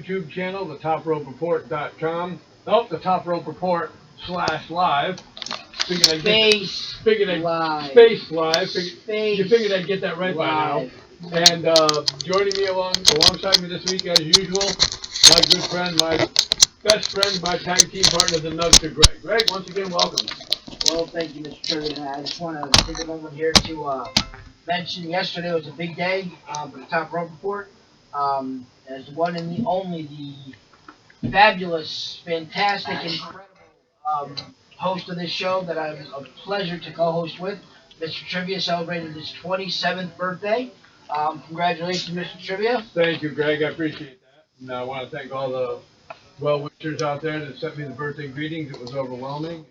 YouTube channel, the TopRopeReport.com. Oh, the Top Rope Report /live. Space Live. Space Live. Space You figured I'd get that right Live. by now. And joining me alongside me this week, as usual, my good friend, my best friend, my tag team partner, the Nugster, Greg. Greg, once again, welcome. Well, thank you, Mr. Trivia. I just want to take a moment here to mention yesterday was a big day for the Top Rope Report. As the one and the only, the fabulous, fantastic, incredible host of this show that I'm a pleasure to co-host with, Mr. Trivia, celebrated his 27th birthday. Congratulations, Mr. Trivia. Thank you, Greg. I appreciate that. And I want to thank all the well-wishers out there that sent me the birthday greetings. It was overwhelming.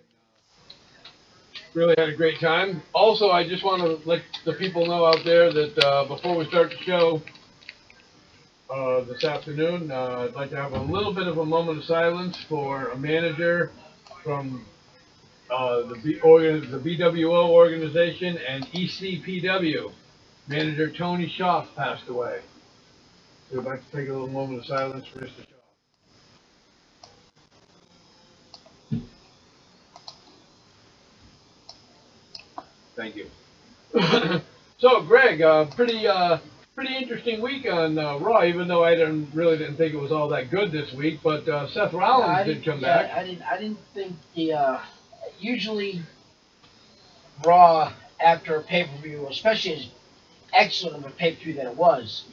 Really had a great time. Also, I just want to let the people know out there that before we start the show this afternoon, I'd like to have a little bit of a moment of silence for a manager from the BWO organization and ECPW. Manager Tony Schaaf passed away. So I'd like to take a little moment of silence for Mr. Schaaf. Thank you. So, Greg, pretty interesting week on Raw, even though I really didn't think it was all that good this week. But Seth Rollins did come back. I didn't think the usually Raw after a pay-per-view, especially as excellent of a pay-per-view that it was,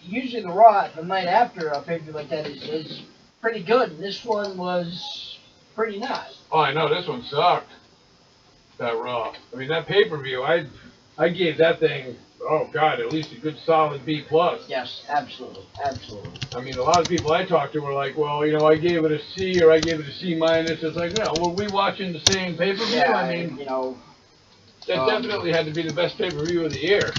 usually the Raw the night after a pay-per-view like that is pretty good. And this one was pretty nice. Oh, I know, this one sucked. That Raw. I mean, that pay-per-view, I gave that thing, oh God, at least a good solid B+. Yes, absolutely, absolutely. I mean, a lot of people I talked to were like, well, you know, I gave it a C or I gave it a C-. It's like, no, were we watching the same pay-per-view? Yeah, I mean, you know, that definitely had to be the best pay-per-view of the year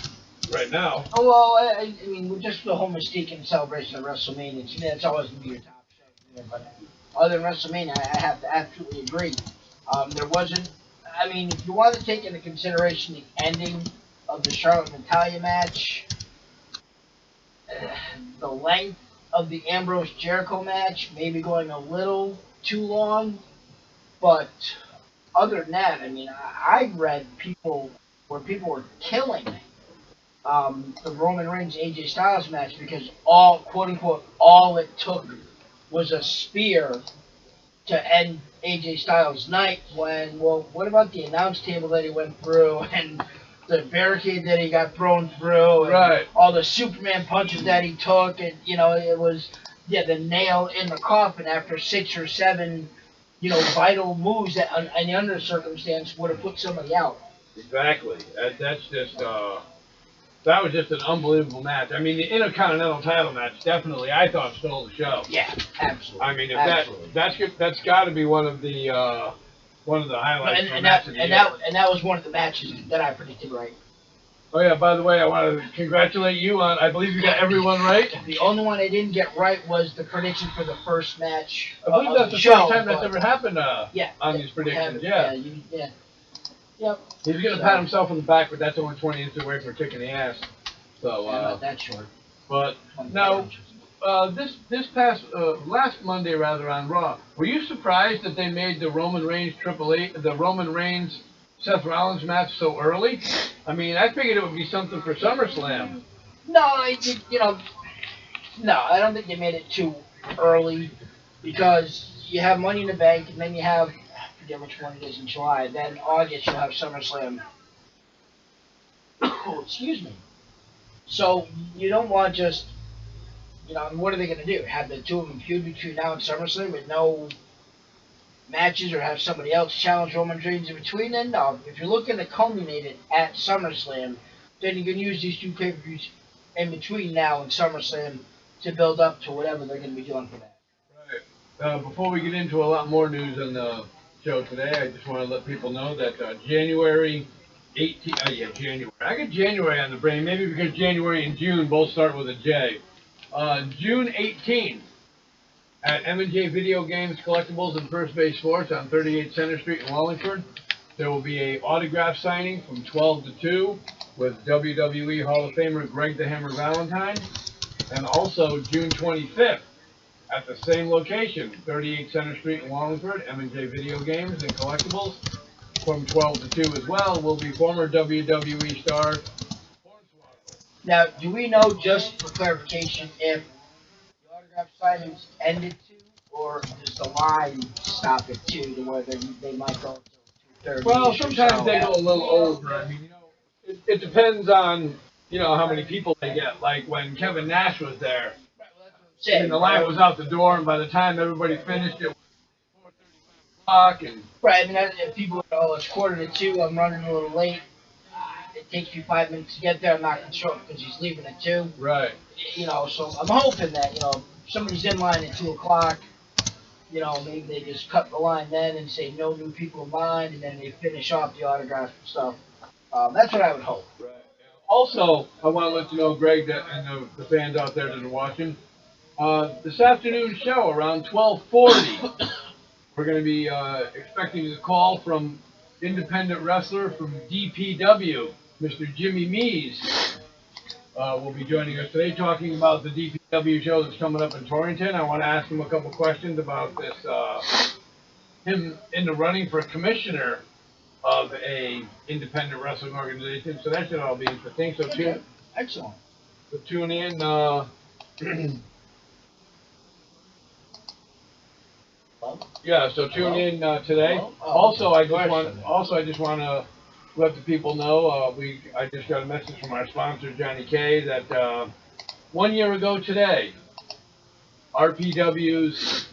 right now. Oh, well, I mean, just the whole mystique and celebration of WrestleMania, to me, that's always going to be your top show. But other than WrestleMania, I have to absolutely agree. There wasn't, I mean, if you want to take into consideration the ending of the Charlotte and Natalya match, the length of the Ambrose Jericho match, maybe going a little too long, but other than that, I mean, I read people were killing the Roman Reigns AJ Styles match because all, quote unquote, all it took was a spear to end AJ Styles' night. When, well, what about the announce table that he went through and the barricade that he got thrown through, and right, all the Superman punches that he took, and you know, it was the nail in the coffin after 6 or 7, you know, vital moves that in any other circumstance would have put somebody out. Exactly. That's just that was just an unbelievable match. I mean, the Intercontinental title match definitely, I thought, stole the show. Yeah, absolutely. I mean, if that's got to be one of the highlights from that of the year. And that was one of the matches that I predicted right. Oh yeah, by the way, I want to congratulate you on, I believe you got everyone right. The only one I didn't get right was the prediction for the first match. I believe that's the first time that's ever happened on these predictions. Yeah. Yep. He's going to pat himself on the back, but that's only 20 inches away from a kick in the ass. So, not that short. But now, this past last Monday rather on Raw, were you surprised that they made the Roman Reigns Seth Rollins match so early? I mean, I figured it would be something for SummerSlam. No, no, I don't think they made it too early because you have Money in the Bank and then you have, I forget which one it is in July. Then August you'll have SummerSlam. Oh, excuse me. So you don't want just, you know, what are they going to do? Have the two of them feud between now and SummerSlam with no matches, or have somebody else challenge Roman Reigns in between? Then no. If you're looking to culminate it at SummerSlam, then you can use these two pay-per-views in between now and SummerSlam to build up to whatever they're going to be doing for that. Right. Before we get into a lot more news on the show today, I just want to let people know that January 18th, January. I got January on the brain, maybe because January and June both start with a J. June 18th at M&J Video Games Collectibles and First Base Sports on 38 Center Street in Wallingford. There will be a autograph signing from 12 to 2 with WWE Hall of Famer Greg the Hammer Valentine. And also June 25th at the same location, 38 Center Street in Wallingford, M&J Video Games and Collectibles, from 12 to 2 as well, will be former WWE star Hornswoggle. Now, do we know, just for clarification, if the autograph signings end at 2, or does the line stop at 2 to where they might go until 2:30? Well, sometimes they go a little over. I mean, it depends on, how many people they get. Like when Kevin Nash was there, I mean, the line was out the door, and by the time everybody finished, it was 4:35 o'clock, and Right, I mean, if people are, oh, it's 1:45, I'm running a little late. It takes you 5 minutes to get there. I'm not going to show up because he's leaving at 2. right. So I'm hoping that, if somebody's in line at 2 o'clock, maybe they just cut the line then and say no new people in line, and then they finish off the autographs and stuff. That's what I would hope. Right. Also, I want to let you know, Greg, that, and the fans out there that are watching, this afternoon show around 12:40, we're going to be expecting a call from independent wrestler from DPW, Mr. Jimmy Mees. Will be joining us today talking about the DPW show that's coming up in Torrington. I want to ask him a couple questions about this, him in the running for commissioner of a independent wrestling organization. So that should all be interesting. So Okay. Excellent. tune in. Yeah, so tune in today. Also, I just want to let the people know I just got a message from our sponsor Johnny K that 1 year ago today, RPW's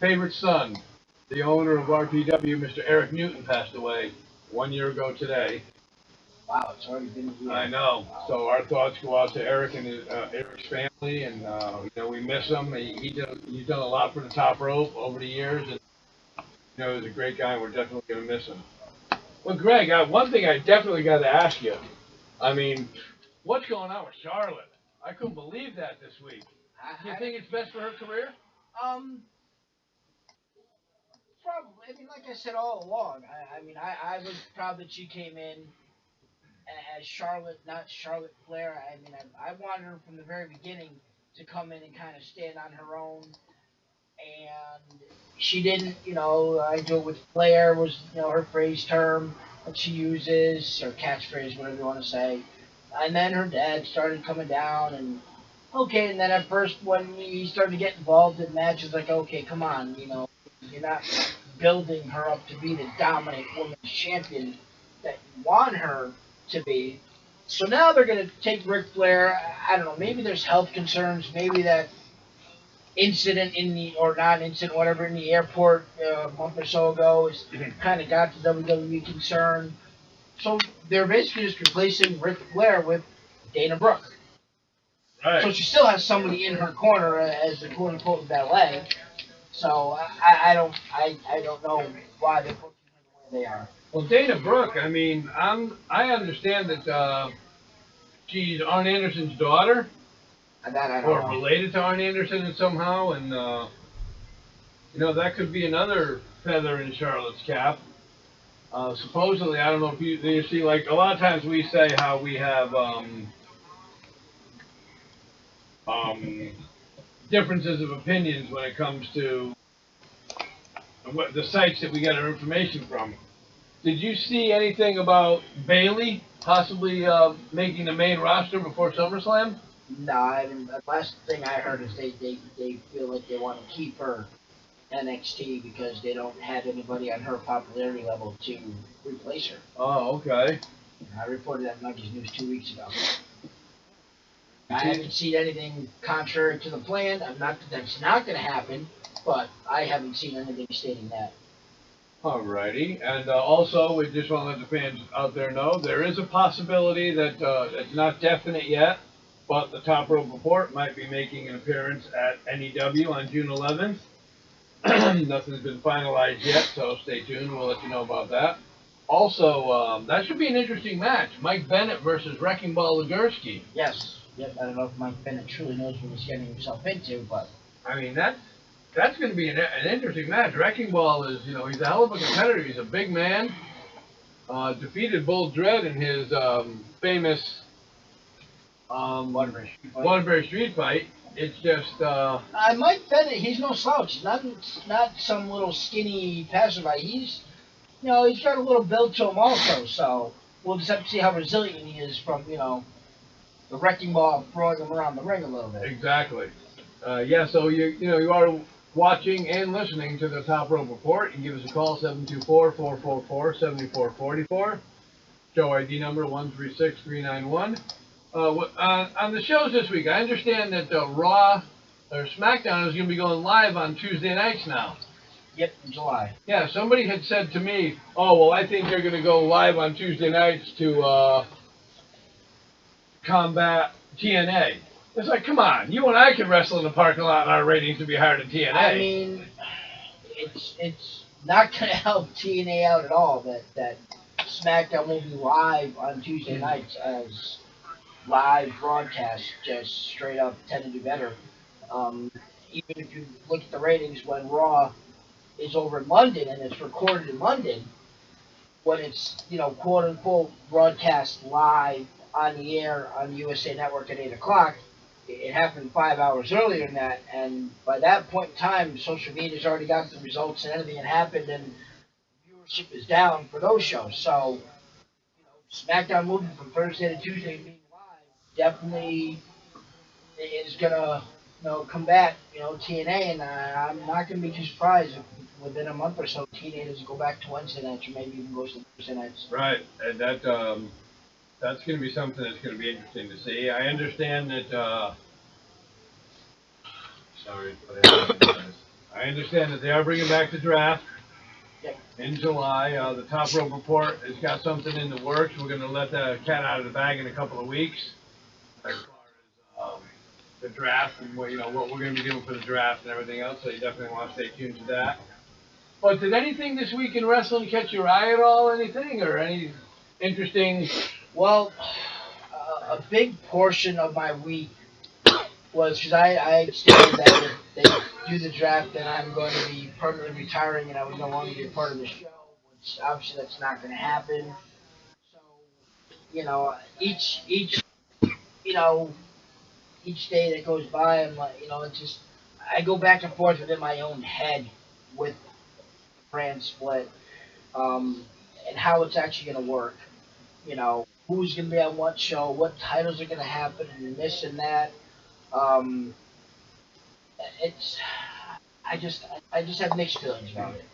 favorite son, the owner of RPW, Mr. Eric Newton, passed away 1 year ago today. Wow, it's already been a year. I know. So our thoughts go out to Eric and Eric's family, and we miss him. He's done a lot for the top rope over the years, and he's a great guy. And we're definitely going to miss him. Well, Greg, one thing I definitely got to ask you. I mean, what's going on with Charlotte? I couldn't believe that this week. Do you think it's best for her career? Probably. I mean, like I said all along, I was proud that she came in as Charlotte, not Charlotte Flair. I mean, I wanted her from the very beginning to come in and kind of stand on her own, and she didn't. I do it with Flair was her phrase term that she uses, or catchphrase, whatever you want to say. And then her dad started coming down, and okay, and then at first when he started to get involved in matches, like, okay, come on, you're not building her up to be the dominant women's champion that you want her to be. So now they're going to take Ric Flair. I don't know, maybe there's health concerns, maybe that incident or non-incident, whatever, in the airport a month or so ago is kind of got the WWE concerned. So they're basically just replacing Ric Flair with Dana Brooke. Right. So she still has somebody in her corner as the quote-unquote valet. So I don't know why they put them the way they are. Well, Dana Brooke, I mean, I understand that she's Arn Anderson's daughter, That I don't or know. related to Arn Anderson somehow, and that could be another feather in Charlotte's cap. Supposedly, I don't know if you see, like, a lot of times we say how we have differences of opinions when it comes to the sites that we get our information from. Did you see anything about Bayley possibly making the main roster before SummerSlam? No, I mean, the last thing I heard is they feel like they want to keep her NXT because they don't have anybody on her popularity level to replace her. Oh, okay. I reported that in Monkey's News 2 weeks ago. I haven't seen anything contrary to the plan. I'm not that that's not going to happen, but I haven't seen anything stating that. Alrighty, and also we just want to let the fans out there know there is a possibility that it's not definite yet, but the Top Rope Report might be making an appearance at NEW on June 11th. Nothing's been finalized yet, so stay tuned. We'll let you know about that. Also, that should be an interesting match. Mike Bennett versus Wrecking Ball Legursky. Yes. Yep. I don't know if Mike Bennett truly knows what he's getting himself into, but I mean, that's going to be an interesting match. Wrecking Ball is, he's a hell of a competitor. He's a big man. Defeated Bull Dread in his famous Waterbury Street fight. It's just, Mike Bennett, he's no slouch. He's not some little skinny passerby. He's got a little build to him also. So we'll just have to see how resilient he is from the wrecking ball throwing him around the ring a little bit. exactly. Yeah, so you are watching and listening to the Top Rope Report. You can give us a call, 724-444-7444. Show ID number 136391. On the shows this week, I understand that Raw or SmackDown is going to be going live on Tuesday nights now. Yep, in July. Yeah, somebody had said to me, "Oh, well, I think they're going to go live on Tuesday nights to combat TNA." It's like, come on, you and I can wrestle in the parking lot, and our ratings would be higher than TNA. I mean, it's not going to help TNA out at all that SmackDown will be live on Tuesday nights as live broadcast. Just straight up tend to do better. Even if you look at the ratings when Raw is over in London and it's recorded in London, when it's quote unquote broadcast live on the air on the USA Network at 8 o'clock, it happened 5 hours earlier than that, and by that point in time, social media's already got the results and anything that happened, and viewership is down for those shows. So, SmackDown moving from Thursday to Tuesday being live definitely is gonna combat TNA, and I'm not gonna be too surprised if within a month or so TNA doesn't go back to Wednesday nights or maybe even goes to Thursday nights. Right, and that's going to be something that's going to be interesting to see. I understand that. Sorry, I understand that they are bringing back the draft. Yep. In July. The Top Rope Report has got something in the works. We're going to let the cat out of the bag in a couple of weeks as far as the draft and what we're going to be doing for the draft and everything else. So you definitely want to stay tuned to that. But did anything this week in wrestling catch your eye at all? Anything or any interesting? Well, a big portion of my week was because I stated that if they do the draft, then I'm going to be permanently retiring and I would no longer be a part of the show, which obviously that's not going to happen. So, you know, each day that goes by, I'm like, it's just, I go back and forth within my own head with the brand split, and how it's actually going to work. Who's going to be on what show, what titles are going to happen, and this and that. Um, it's I just have mixed feelings about it.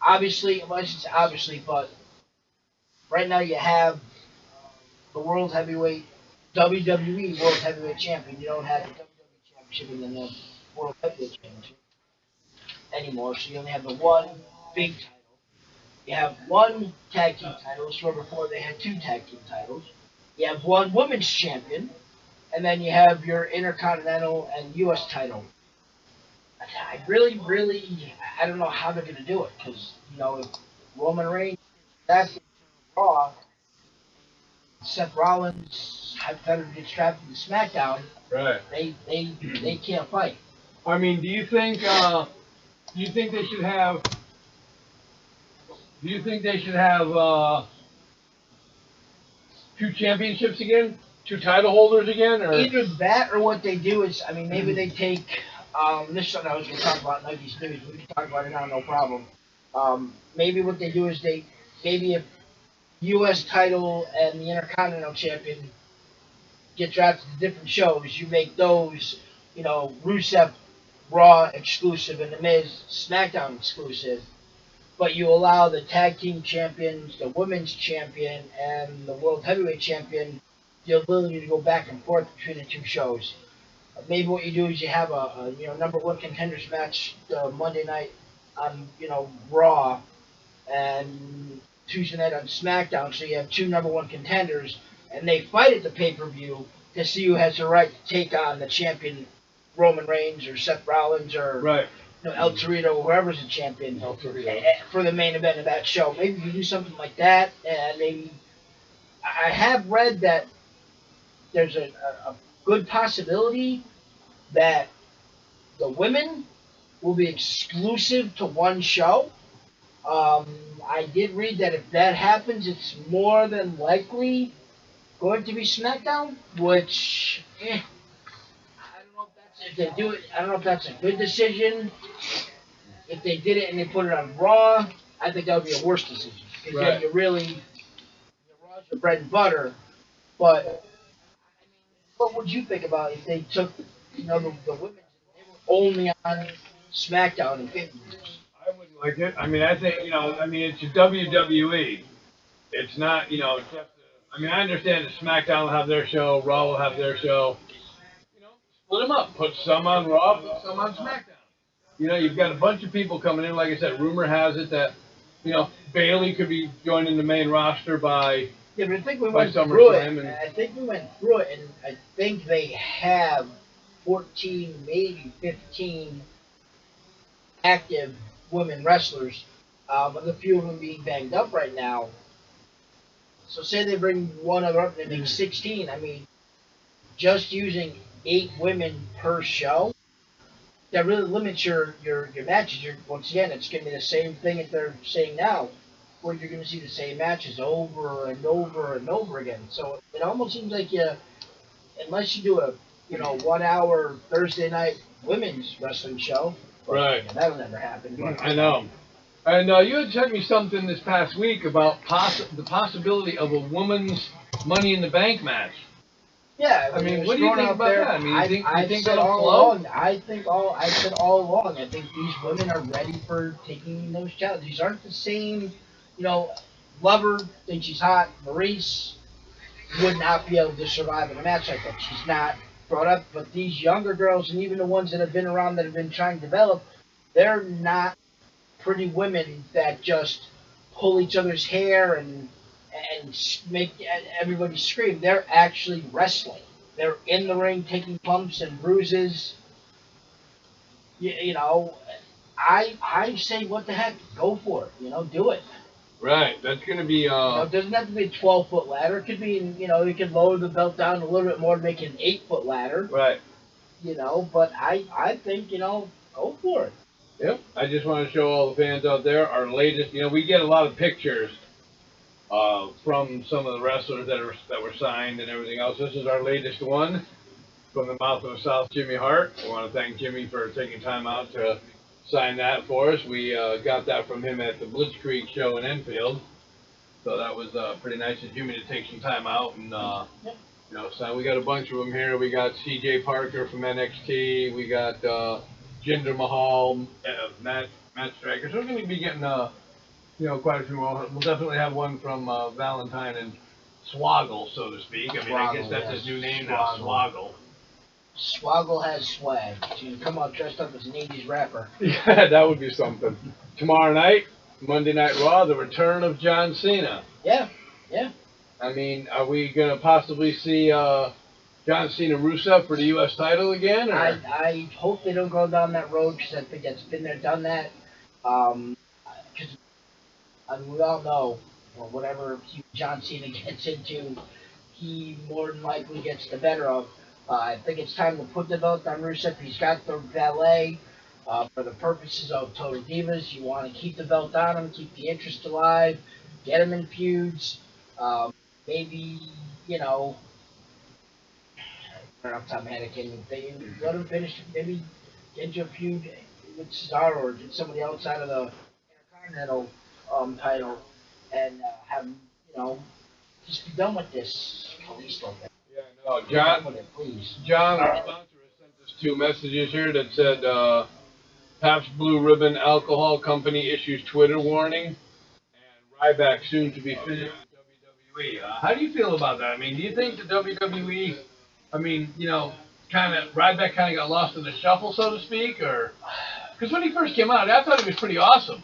Obviously, well, I should say obviously, but right now you have the World Heavyweight WWE World Heavyweight Champion. You don't have the WWE Championship and then the World Heavyweight Championship anymore. So you only have the one big title. You have one tag team title. So before they had two tag team titles. You have one women's champion, and then you have your Intercontinental and U.S. title. I really, I don't know how they're going to do it because if Roman Reigns that's Raw, Seth Rollins hypothetically gets drafted to SmackDown. Right. They can't fight. I mean, do you think they should have? Do you think they should have two championships again, two title holders again, or either that or what they do is, I mean, maybe they take. This is something I was going to talk about in Nike's news. We can talk about it now, no problem. Maybe what they do is maybe if U.S. title and the Intercontinental Champion get drafted to different shows, you make those, Rusev Raw exclusive and The Miz SmackDown exclusive, but you allow the tag team champions, the women's champion, and the World Heavyweight Champion the ability to go back and forth between the two shows. Maybe what you do is you have a number one contenders match Monday night on Raw and Tuesday night on SmackDown, so you have two number one contenders and they fight at the pay-per-view to see who has the right to take on the champion Roman Reigns or Seth Rollins or right. El Torito or whoever's the champion for the main event of that show. Maybe you do something like that, and maybe I have read that there's a good possibility that the women will be exclusive to one show. I did read that if that happens, it's more than likely going to be SmackDown, which I don't know if that's if they do it. I don't know if that's a good decision. If they did it and they put it on Raw, I think that would be a worse decision because Right. you really Raw's your bread and butter. But I mean, what would you think about if they took the women and they were only on SmackDown in 50 years? I wouldn't like it. I mean, I think, it's a WWE. It's not, just, I understand that SmackDown will have their show, Raw will have their show. Split them up. Put some on Raw, put some on SmackDown. You've got a bunch of people coming in. Like I said, rumor has it that, Bailey could be joining the main roster by Yeah, but I think we by went through it. SummerSlam. And I think we went through it, and I think they have 14, maybe 15 active women wrestlers, with a few of them being banged up right now. So say they bring one other up, and they make 16. I mean, just using 8 women per show, that really limits your matches. Once again, it's going to be the same thing that they're saying now, where you're going to see the same matches over and over and over again. So it almost seems like unless you do a 1 hour Thursday night women's wrestling show, Right. that'll never happen. But, I know. And you had sent me something this past week about the possibility of a woman's Money in the Bank match. Yeah, I mean, it's what do you thrown think out about there. that? I mean, you think said that'll all flow? along. I said all along. I think these women are ready for taking those challenges. These aren't the same. Lover thinks she's hot. Maurice would not be able to survive in a match like that. She's not brought up. But these younger girls, and even the ones that have been around that have been trying to develop, they're not pretty women that just pull each other's hair and make everybody scream. They're actually wrestling. They're in the ring taking bumps and bruises. You know, I say what the heck, go for it. Do it. Right. That's going to be. It doesn't have to be a 12-foot ladder. It could be, you could lower the belt down a little bit more to make it an 8-foot ladder. Right. But I think, go for it. Yep. I just want to show all the fans out there our latest. We get a lot of pictures from some of the wrestlers that were signed and everything else. This is our latest one from the mouth of the South, Jimmy Hart. I want to thank Jimmy for taking time out to sign that for us. We got that from him at the Blitzkrieg show in Enfield, so that was pretty nice of Jimmy to take some time out and so we got a bunch of them here. We got C.J. Parker from NXT. We got Jinder Mahal, Matt Striker. So we're going to be getting quite a few more. We'll definitely have one from Valentine and Swoggle, so to speak. I mean, I guess that's his new name now, Swoggle. Swoggle has swag. So you can come out dressed up as an 80s rapper. Yeah, that would be something. Tomorrow night, Monday Night Raw, the return of John Cena. Yeah. I mean, are we going to possibly see John Cena Rusev for the U.S. title again? Or? I hope they don't go down that road because I think that's been there, done that. Because we all know, whatever John Cena gets into, he more than likely gets the better of. I think it's time to put the belt on Rusev. He's got the valet. For the purposes of Total Divas, you want to keep the belt on him, keep the interest alive, get him in feuds. Maybe, right off the top of my head, I can't even think. Let him finish, maybe get into a feud with Cesaro or get somebody outside of the Intercontinental title and have him, just be done with this Kalisto thing. Yeah, no, John, With it, please. John, our sponsor, has sent us 2 messages here that said Pabst Blue Ribbon Alcohol Company issues Twitter warning, and Ryback soon to be finished with WWE. How do you feel about that? I mean, do you think the WWE, Ryback kind of got lost in the shuffle, so to speak, or because when he first came out, I thought he was pretty awesome.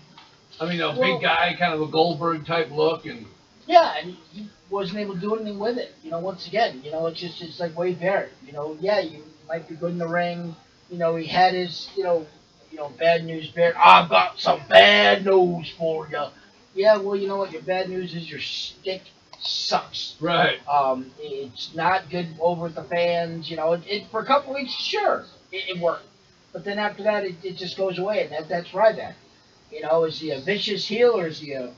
I mean, big guy, kind of a Goldberg type look, and yeah, and he wasn't able to do anything with it. Once again, it's like Wade Barrett. Yeah, you might be good in the ring. He had his, bad news Barrett. I've got some bad news for you. Yeah, well, you know what? Your bad news is your stick sucks. right. It's not good over with the fans. It for a couple weeks, sure, it worked, but then after that, it just goes away, and that's Ryback. Is he a vicious heel, or is he a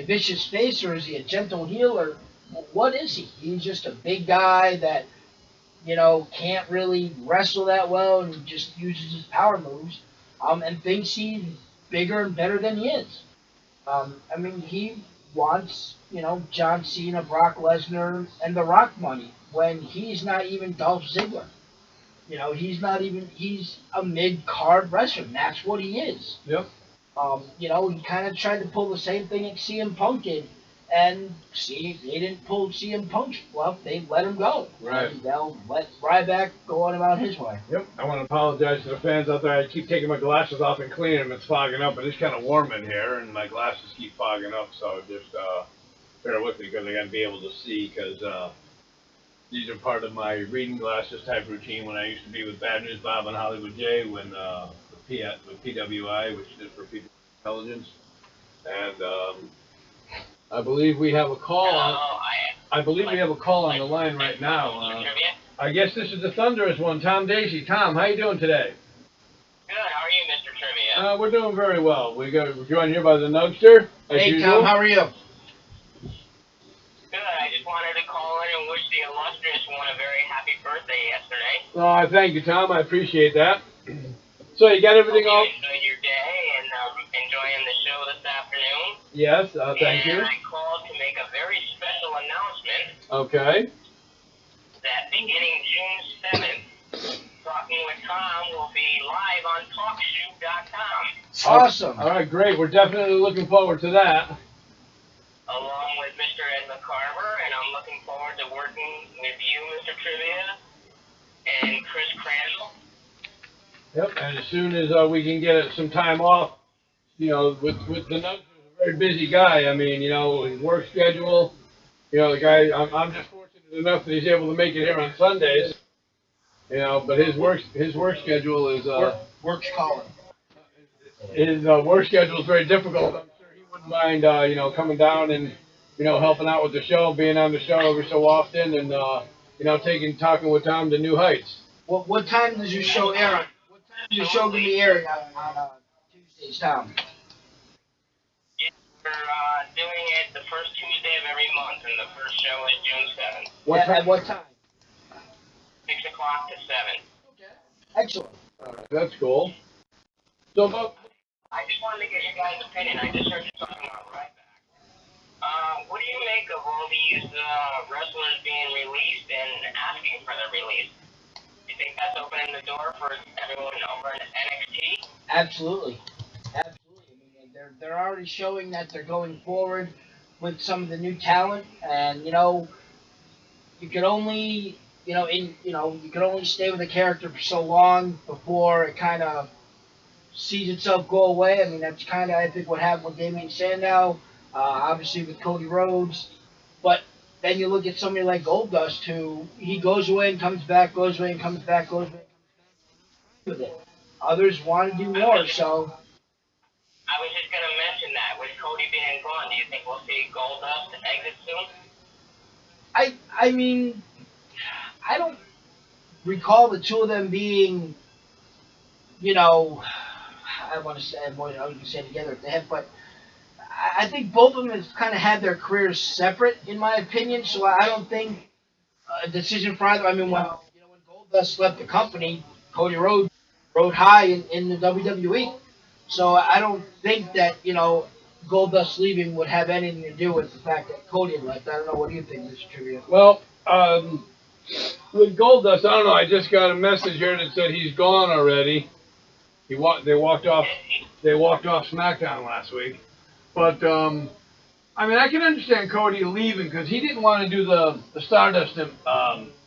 vicious face, or is he a gentle heel, or what is he? He's just a big guy that, can't really wrestle that well and just uses his power moves, and thinks he's bigger and better than he is. I mean, he wants, John Cena, Brock Lesnar, and The Rock money when he's not even Dolph Ziggler. He's a mid card wrestler. And that's what he is. Yep. He kind of tried to pull the same thing that CM Punk did. And see, they didn't pull CM Punk's bluff. They let him go. Right. And they'll let Ryback go on about his way. Yep. I want to apologize to the fans out there. I keep taking my glasses off and cleaning them. It's fogging up, and it's kind of warm in here, and my glasses keep fogging up. So just bear with me because I got to be able to see because these are part of my reading glasses type routine when I used to be with Bad News Bob and Hollywood Jay when with PWI, which is for People with Intelligence, and I believe we have a call. I believe we have a call on the line right now. I guess this is the thunderous one, Tom Daisy. Tom, how you doing today? Good. How are you, Mr. Trivia? We're doing very well. We're joined here by the Nugster, as Hey, usual. Tom, how are you? Good. I just wanted to call in and wish the illustrious one a very happy birthday yesterday. Oh, thank you, Tom. I appreciate that. So you got everything all? Hope you enjoyed your day and enjoying the show this afternoon. Yes, thank you. And I called to make a very special announcement Okay. that beginning June 7th, Talking with Tom will be live on TalkShoe.com. Awesome. All right, great. We're definitely looking forward to that. Along with Mr. Ed McCarver, and I'm looking forward to working with you, Mr. Trivia, and Chris Crandall. Yep. And as soon as we can get some time off, with the Nugster, a very busy guy. I mean, his work schedule. The guy. I'm just fortunate enough that he's able to make it here on Sundays. But his work schedule is Works calling. his work schedule is very difficult. I'm sure he wouldn't mind coming down and helping out with the show, being on the show every so often, and talking with Tom to new heights. What time does your show air on? What time is your show going to be airing on Tuesdays, Tom? Yeah, we're doing it the first Tuesday of every month, and the first show is June 7th. At what time? 6 o'clock to 7. Okay. Excellent. That's cool. So, I just wanted to get your guys' opinion. I just heard you talking about Ryback. What do you make of all these wrestlers being released and asking for their release? Do you think that's opening the door for everyone over in NXT? Absolutely. Absolutely. I mean, they're already showing that they're going forward with some of the new talent, and you could only you could only stay with a character for so long before it kind of sees itself go away. I mean, that's kind of, I think, what happened with Damien Sandow, obviously with Cody Rhodes. But then you look at somebody like Goldust, who he goes away and comes back, goes away and comes back, goes away and comes back with it. Others want to do more, so I was just going to mention that. With Cody being gone, do you think we'll see Goldust exit soon? I mean, I don't recall the two of them being, I want to say, I was going to say together at the hip, but I think both of them have kind of had their careers separate, in my opinion. So I don't think a decision for either. I mean, when Goldust left the company, Cody Rhodes rode high in the WWE. So I don't think that Goldust leaving would have anything to do with the fact that Cody had left. I don't know. What do you think, Mr. Trivia? well, with Goldust, I don't know. I just got a message here that said he's gone already. They walked off SmackDown last week. But I mean, I can understand Cody leaving because he didn't want to do the Stardust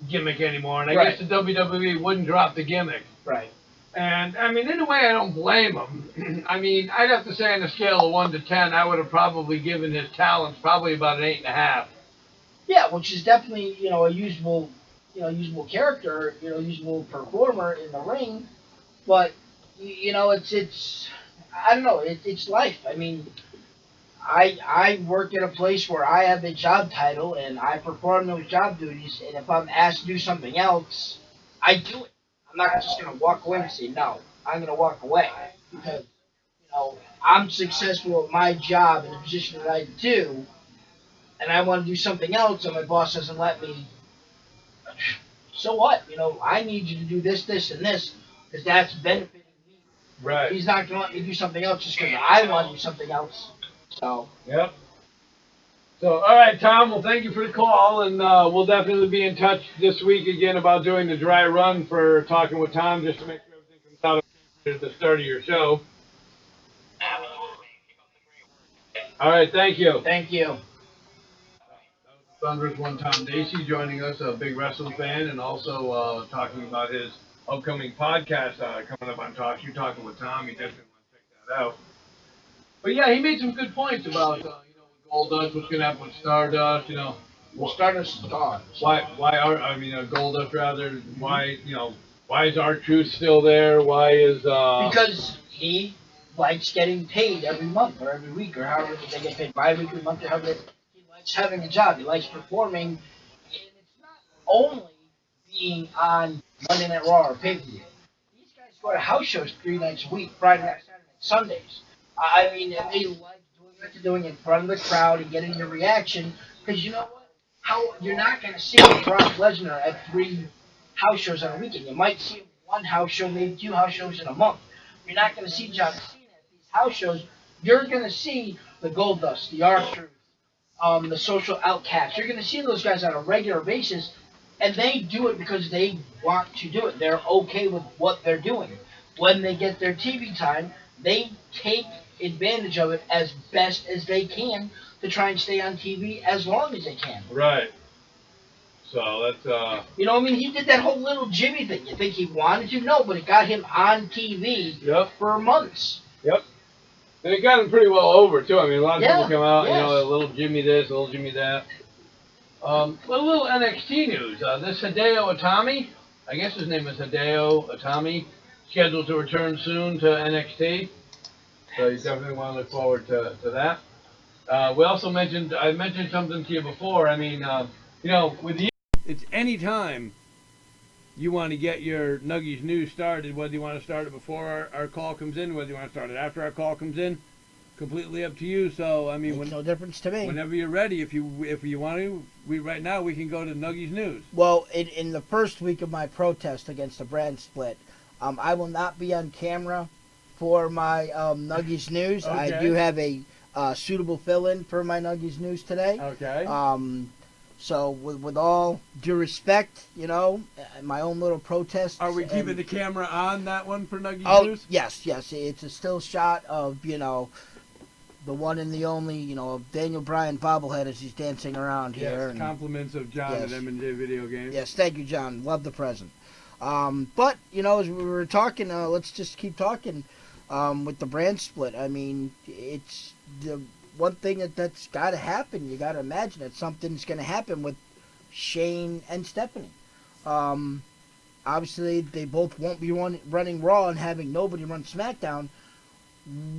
gimmick anymore, and I guess the WWE wouldn't drop the gimmick. Right. And I mean, in a way, I don't blame him. I mean, I'd have to say on a scale of 1 to 10, I would have probably given his talents probably about an 8.5. Yeah, which is definitely a usable character, usable performer in the ring. But it's I don't know, it's life. I mean, I work at a place where I have a job title and I perform those job duties, and if I'm asked to do something else, I do it. I'm not just gonna walk away and say no. I'm gonna walk away because I'm successful at my job in the position that I do, and I want to do something else, and my boss doesn't let me, so what? I need you to do this, this, and this, because that's benefiting me. Right. He's not going to let me do something else just because I want to do something else. So. Yep. So, all right, Tom. Well, thank you for the call, and we'll definitely be in touch this week again about doing the dry run for Talking with Tom, just to make sure everything comes out okay at the start of your show. Absolutely. Keep up the great work. All right, thank you. Thank you. Thunder's one Tom Dacey joining us, a big wrestling fan, and also talking about his upcoming podcast coming up on Talk. You Talking with Tom. You definitely want to check that out. But yeah, he made some good points about with Goldust, what's gonna happen with Stardust. We'll start a start. Goldust rather. Why is R-Truth still there? Why is Because he likes getting paid every month or every week or however they get paid, bi-weekly, monthly, however he likes having a job. He likes performing, and it's not only being on Monday Night Raw or pay-per-view. These guys go to house shows 3 nights a week, Friday night, Saturday night, Sundays. And they like doing what they're doing in front of the crowd and getting the reaction. Because you know what? You're not going to see Brock Lesnar at 3 house shows on a weekend. You might see him 1 house show, maybe 2 house shows in a month. You're not going to see John Cena at these house shows. You're going to see the Goldust, the R-Truth, the Social Outcasts. You're going to see those guys on a regular basis, and they do it because they want to do it. They're okay with what they're doing. When they get their TV time, they take advantage of it as best as they can to try and stay on TV as long as they can. right? So that's He did that whole little Jimmy thing. You think he wanted to? No, but it got him on TV for months. Yep. And it got him pretty well over too. I mean, a lot of people come out, yes. a little Jimmy this, a little Jimmy that. But a little NXT news. This Hideo Itami, I guess his name is Hideo Itami, scheduled to return soon to NXT. So you definitely want to look forward to that. I mentioned something to you before. I mean, with you, it's any time you want to get your Nuggies news started, whether you want to start it before our call comes in, whether you want to start it after our call comes in, completely up to you. So I mean, Makes no difference to me. Whenever you're ready, if you want to, right now we can go to Nuggies news. Well, in the first week of my protest against the brand split, I will not be on camera for my Nuggies news. Okay. I do have a suitable fill-in for my Nuggies news today. Okay. So with all due respect, my own little protest. Are we keeping the camera on that one for Nuggies news? Yes. It's a still shot of the one and the only Daniel Bryan bobblehead as he's dancing around here. Yes, compliments of John at M&J Video Games. Yes, thank you, John. Love the present. But as we were talking, let's just keep talking with the brand split. I mean, it's the one thing that's got to happen. You got to imagine that something's going to happen with Shane and Stephanie. Obviously, they both won't be running Raw and having nobody run SmackDown.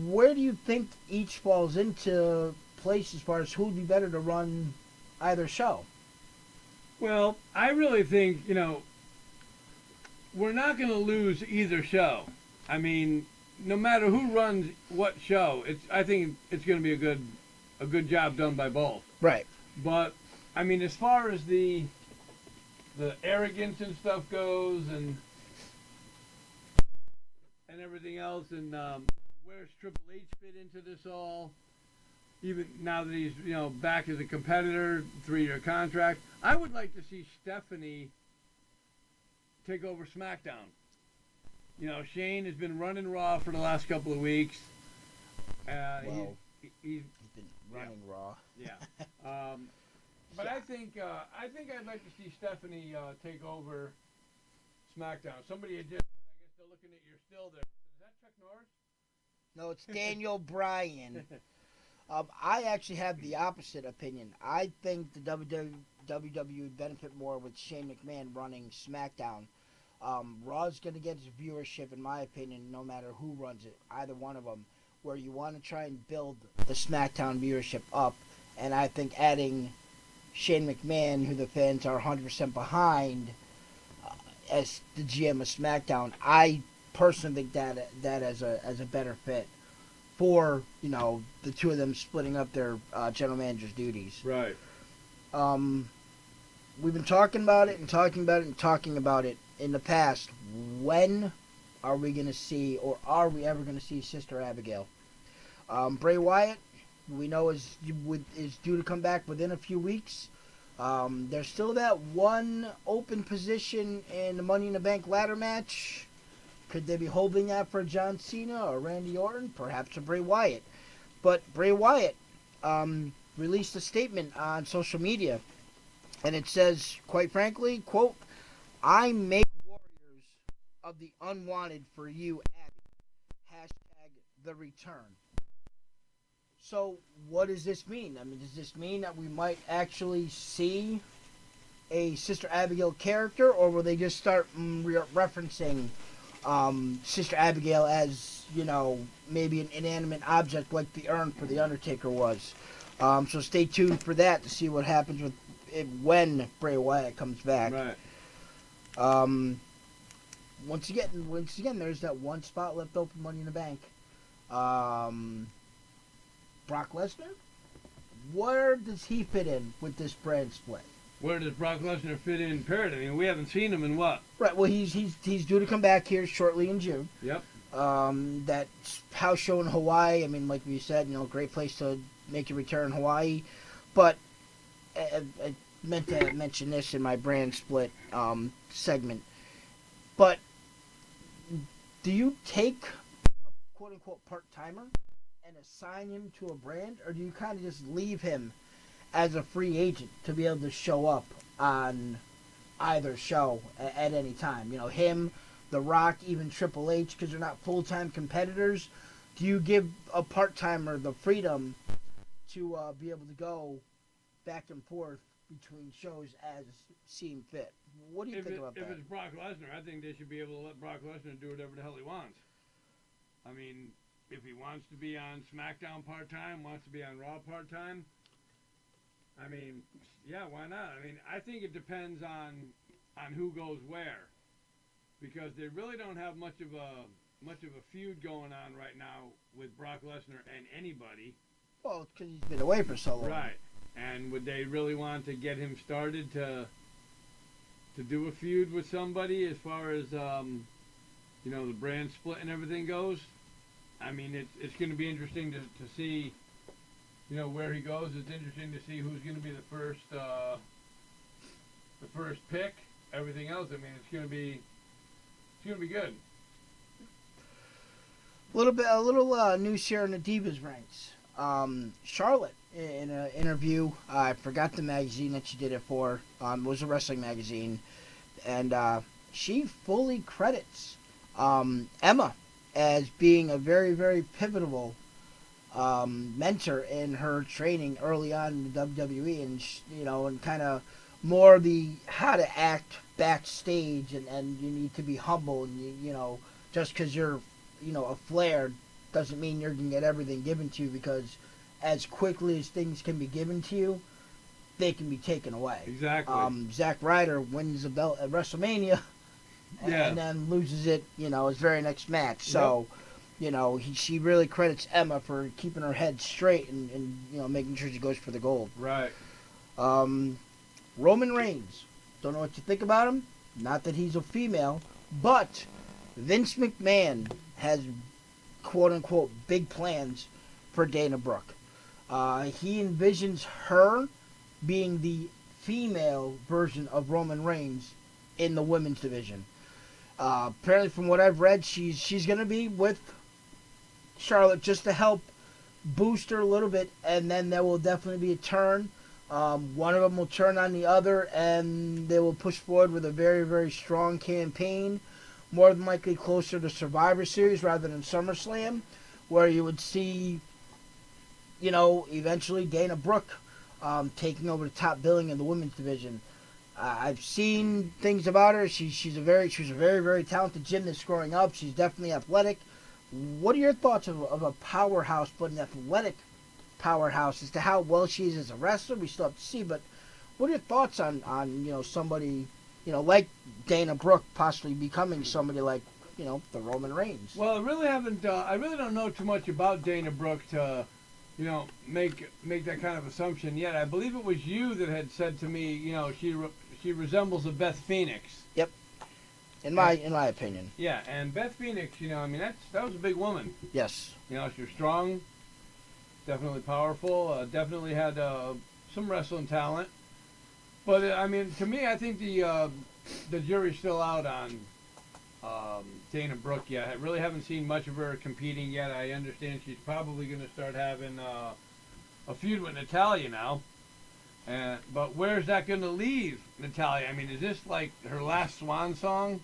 Where do you think each falls into place as far as who would be better to run either show? Well, I really think, we're not going to lose either show. I mean, no matter who runs what show, I think it's going to be a good job done by both. Right. But I mean, as far as the arrogance and stuff goes, and everything else, and where's Triple H fit into this all? Even now that he's back as a competitor, 3-year contract, I would like to see Stephanie take over SmackDown. Shane has been running Raw for the last couple of weeks. He's been running Raw. Yeah. But I think I'd like to see Stephanie take over SmackDown. Somebody had just, I guess they're looking at you're still there. Is that Chuck Norris? No, it's Daniel Bryan. I actually have the opposite opinion. I think the WWE would benefit more with Shane McMahon running SmackDown. Raw's going to get its viewership, in my opinion, no matter who runs it, either one of them, where you want to try and build the SmackDown viewership up. And I think adding Shane McMahon, who the fans are 100% behind, as the GM of SmackDown, I personally think that as a better fit for the two of them splitting up their general manager's duties. Right. We've been talking about it and talking about it and talking about it in the past. When are we going to see, or are we ever going to see Sister Abigail? Bray Wyatt, we know is due to come back within a few weeks. There's still that one open position in the Money in the Bank ladder match. Could they be holding that for John Cena or Randy Orton? Perhaps for Bray Wyatt. But Bray Wyatt released a statement on social media, and it says, quite frankly, quote, "I make warriors of the unwanted for you, Abby. Hashtag the return." So what does this mean? I mean, does this mean that we might actually see a Sister Abigail character, or will they just start referencing Sister Abigail as, maybe an inanimate object like the urn for The Undertaker was? So stay tuned for that to see what happens with it when Bray Wyatt comes back. Right. Once again, there's that one spot left open, Money in the Bank. Brock Lesnar? Where does he fit in with this brand split? Where does Brock Lesnar fit in? Period. I mean, we haven't seen him in what? Right. Well, he's due to come back here shortly in June. Yep. That house show in Hawaii. I mean, like we said, great place to make your return in Hawaii. But I meant to mention this in my brand split segment. But do you take a quote unquote part timer and assign him to a brand, or do you kind of just leave him as a free agent to be able to show up on either show at any time? Him, The Rock, even Triple H, because they're not full-time competitors. Do you give a part-timer the freedom to be able to go back and forth between shows as seem fit? What do you think about that? If it's Brock Lesnar, I think they should be able to let Brock Lesnar do whatever the hell he wants. I mean, if he wants to be on SmackDown part-time, wants to be on Raw part-time, I mean, yeah, why not? I mean, I think it depends on who goes where, because they really don't have much of a feud going on right now with Brock Lesnar and anybody. Well, because he's been away for so long. Right. And would they really want to get him started to do a feud with somebody as far as the brand split and everything goes? I mean, it's going to be interesting to see, where he goes. It's interesting to see who's going to be the first pick. Everything else, I mean, it's going to be good. A little news here in the Divas ranks. Charlotte, in an interview, I forgot the magazine that she did it for. It was a wrestling magazine, and she fully credits Emma as being a very, very pivotal mentor in her training early on in the WWE, and kind of more the how to act backstage, and you need to be humble, and just because you're a Flair doesn't mean you're gonna get everything given to you, because as quickly as things can be given to you, they can be taken away. Exactly. Zack Ryder wins the belt at WrestleMania, and then loses it, his very next match. So, she really credits Emma for keeping her head straight and making sure she goes for the gold. Right. Roman Reigns. Don't know what you think about him. Not that he's a female, but Vince McMahon has quote-unquote big plans for Dana Brooke. He envisions her being the female version of Roman Reigns in the women's division. Apparently, from what I've read, she's going to be with Charlotte just to help boost her a little bit, and then there will definitely be a turn. One of them will turn on the other, and they will push forward with a very, very strong campaign, more than likely closer to Survivor Series rather than SummerSlam, where you would see, eventually Dana Brooke taking over the top billing in the women's division. I've seen things about her. She was a very, very talented gymnast growing up. She's definitely athletic. What are your thoughts of a powerhouse, but an athletic powerhouse, as to how well she is as a wrestler? We still have to see, but what are your thoughts on somebody, like Dana Brooke possibly becoming somebody like, the Roman Reigns? Well, I really don't know too much about Dana Brooke to make that kind of assumption yet. I believe it was you that had said to me, she resembles a Beth Phoenix. In my opinion. Yeah, and Beth Phoenix, that was a big woman. Yes. She was strong, definitely powerful, definitely had some wrestling talent. But to me, I think the jury's still out on Dana Brooke yet. I really haven't seen much of her competing yet. I understand she's probably going to start having a feud with Natalya now. But where's that going to leave Natalya? Is this like her last swan song?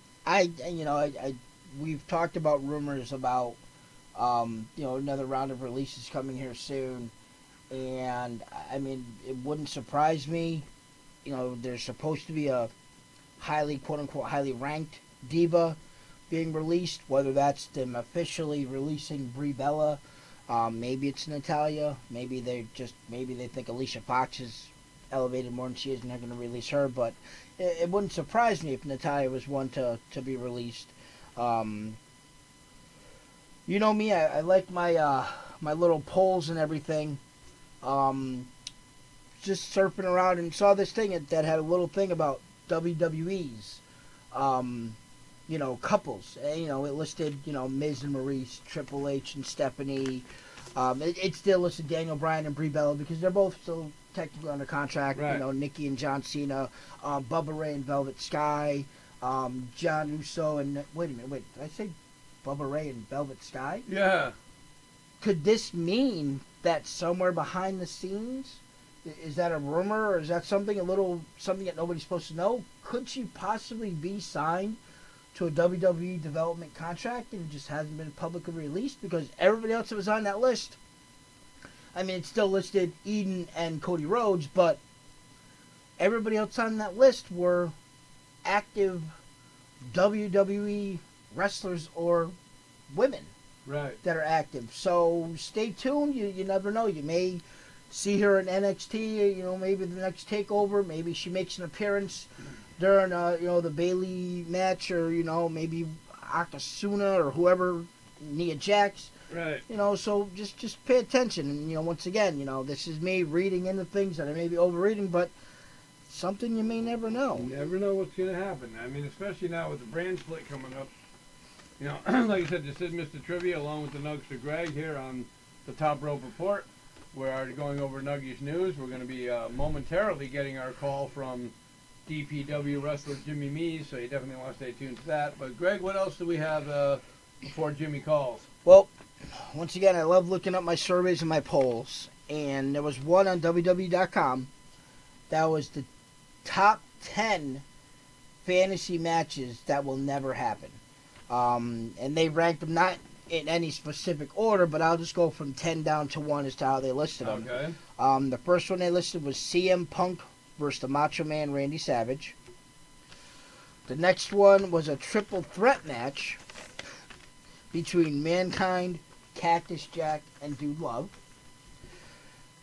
We've talked about rumors about another round of releases coming here soon, and it wouldn't surprise me. There's supposed to be a quote unquote highly ranked diva being released, whether that's them officially releasing Brie Bella, maybe it's Natalya, maybe they think Alicia Fox is elevated more than she is and they're going to release her, but it wouldn't surprise me if Natalya was one to be released. You know me, I like my my little polls and everything. Just surfing around and saw this thing that had a little thing about WWE's couples. It listed, Miz and Maurice, Triple H and Stephanie. It still listed Daniel Bryan and Brie Bella because they're both still technically under contract. Right. Nikki and John Cena, Bubba Ray and Velvet Sky, John Uso and wait, did I say Bubba Ray and Velvet Sky? Yeah. Could this mean that somewhere behind the scenes, is that a rumor or is that something that nobody's supposed to know? Could she possibly be signed to a WWE development contract and just hasn't been publicly released? Because everybody else that was on that list, it's still listed Eden and Cody Rhodes, but everybody else on that list were active WWE wrestlers or women. Right. That are active. So stay tuned. You never know. You may see her in NXT, maybe the next takeover. Maybe she makes an appearance during, the Bayley match, or, maybe Akasuna or whoever, Nia Jax. Right. So just pay attention. And, once again, this is me reading into things that I may be overreading, but something you may never know. You never know what's going to happen. Especially now with the brand split coming up. Like I said, this is Mr. Trivia along with the Nugs to Greg here on the Top Rope Report. We're going over Nuggies news. We're going to be momentarily getting our call from DPW wrestler Jimmy Mees, so you definitely want to stay tuned to that. But Greg, what else do we have before Jimmy calls? Well, once again, I love looking up my surveys and my polls, and there was one on WWE.com that was the top 10 fantasy matches that will never happen. And they ranked them not in any specific order, but I'll just go from 10 down to 1 as to how they listed them. Okay. The first one they listed was CM Punk versus the Macho Man Randy Savage. The next one was a triple threat match between Mankind, Cactus Jack, and Dude Love.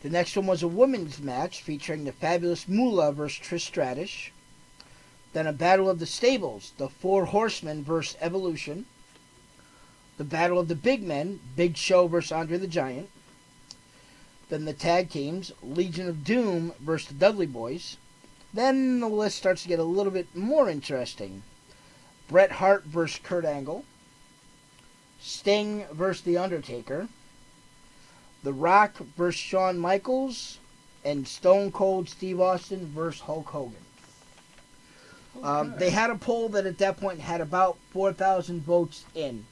The next one was a women's match featuring the Fabulous Moolah versus Trish Stratus. Then a Battle of the Stables, the Four Horsemen versus Evolution. The Battle of the Big Men, Big Show versus Andre the Giant. Then the tag teams, Legion of Doom versus the Dudley Boys. Then the list starts to get a little bit more interesting. Bret Hart versus Kurt Angle. Sting versus The Undertaker. The Rock versus Shawn Michaels. And Stone Cold Steve Austin versus Hulk Hogan. Okay. They had a poll that at that point had about 4,000 votes in.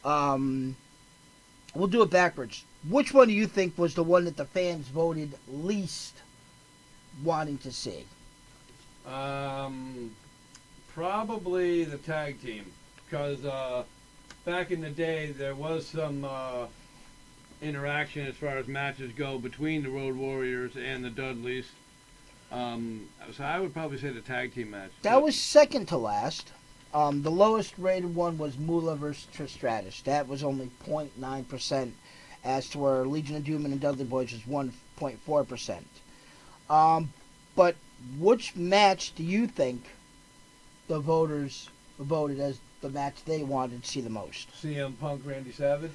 We'll do it backwards. Which one do you think was the one that the fans voted least wanting to see? Probably the tag team, because back in the day there was some interaction as far as matches go between the Road Warriors and the Dudleys. So I would probably say the tag team match. That was second to last. The lowest rated one was Moolah versus Trish Stratus. That was only 0.9%, as to where Legion of Doom and the Dudley Boys was 1.4%. But which match do you think the voters voted as the match they wanted to see the most? CM Punk, Randy Savage.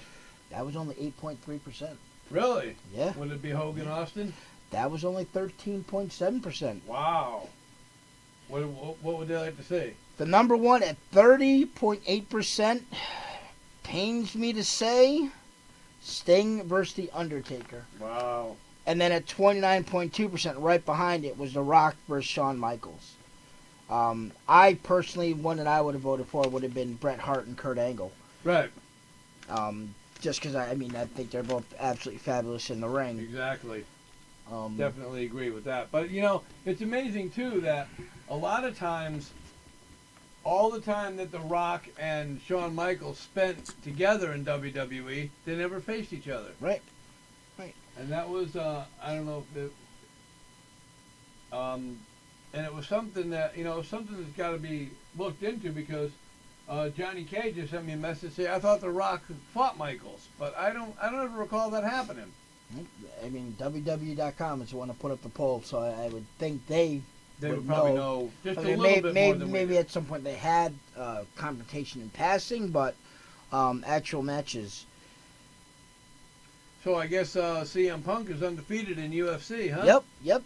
That was only 8.3%. Really? Yeah. Would it be Hogan Austin? That was only 13.7%. Wow. What would they like to see? The number one at 30.8%, pains me to say, Sting versus The Undertaker. Wow. And then at 29.2%, right behind it, was The Rock versus Shawn Michaels. I personally, one that I would have voted for would have been Bret Hart and Kurt Angle. Right. Just because, I think they're both absolutely fabulous in the ring. Exactly. Um, Definitely agree with that. But, you know, it's amazing, too, that a lot of times, all the time that The Rock and Shawn Michaels spent together in WWE, they never faced each other. Right. And that was, I don't know if it, and it was something that, something that's got to be looked into because Johnny Cage just sent me a message saying, I thought The Rock fought Michaels, but I don't ever recall that happening. I mean, WWE.com is the one to put up the poll, so I would think they would probably know just a little bit more than maybe we at some point they had confrontation in passing, but actual matches. So I guess CM Punk is undefeated in UFC, huh? Yep.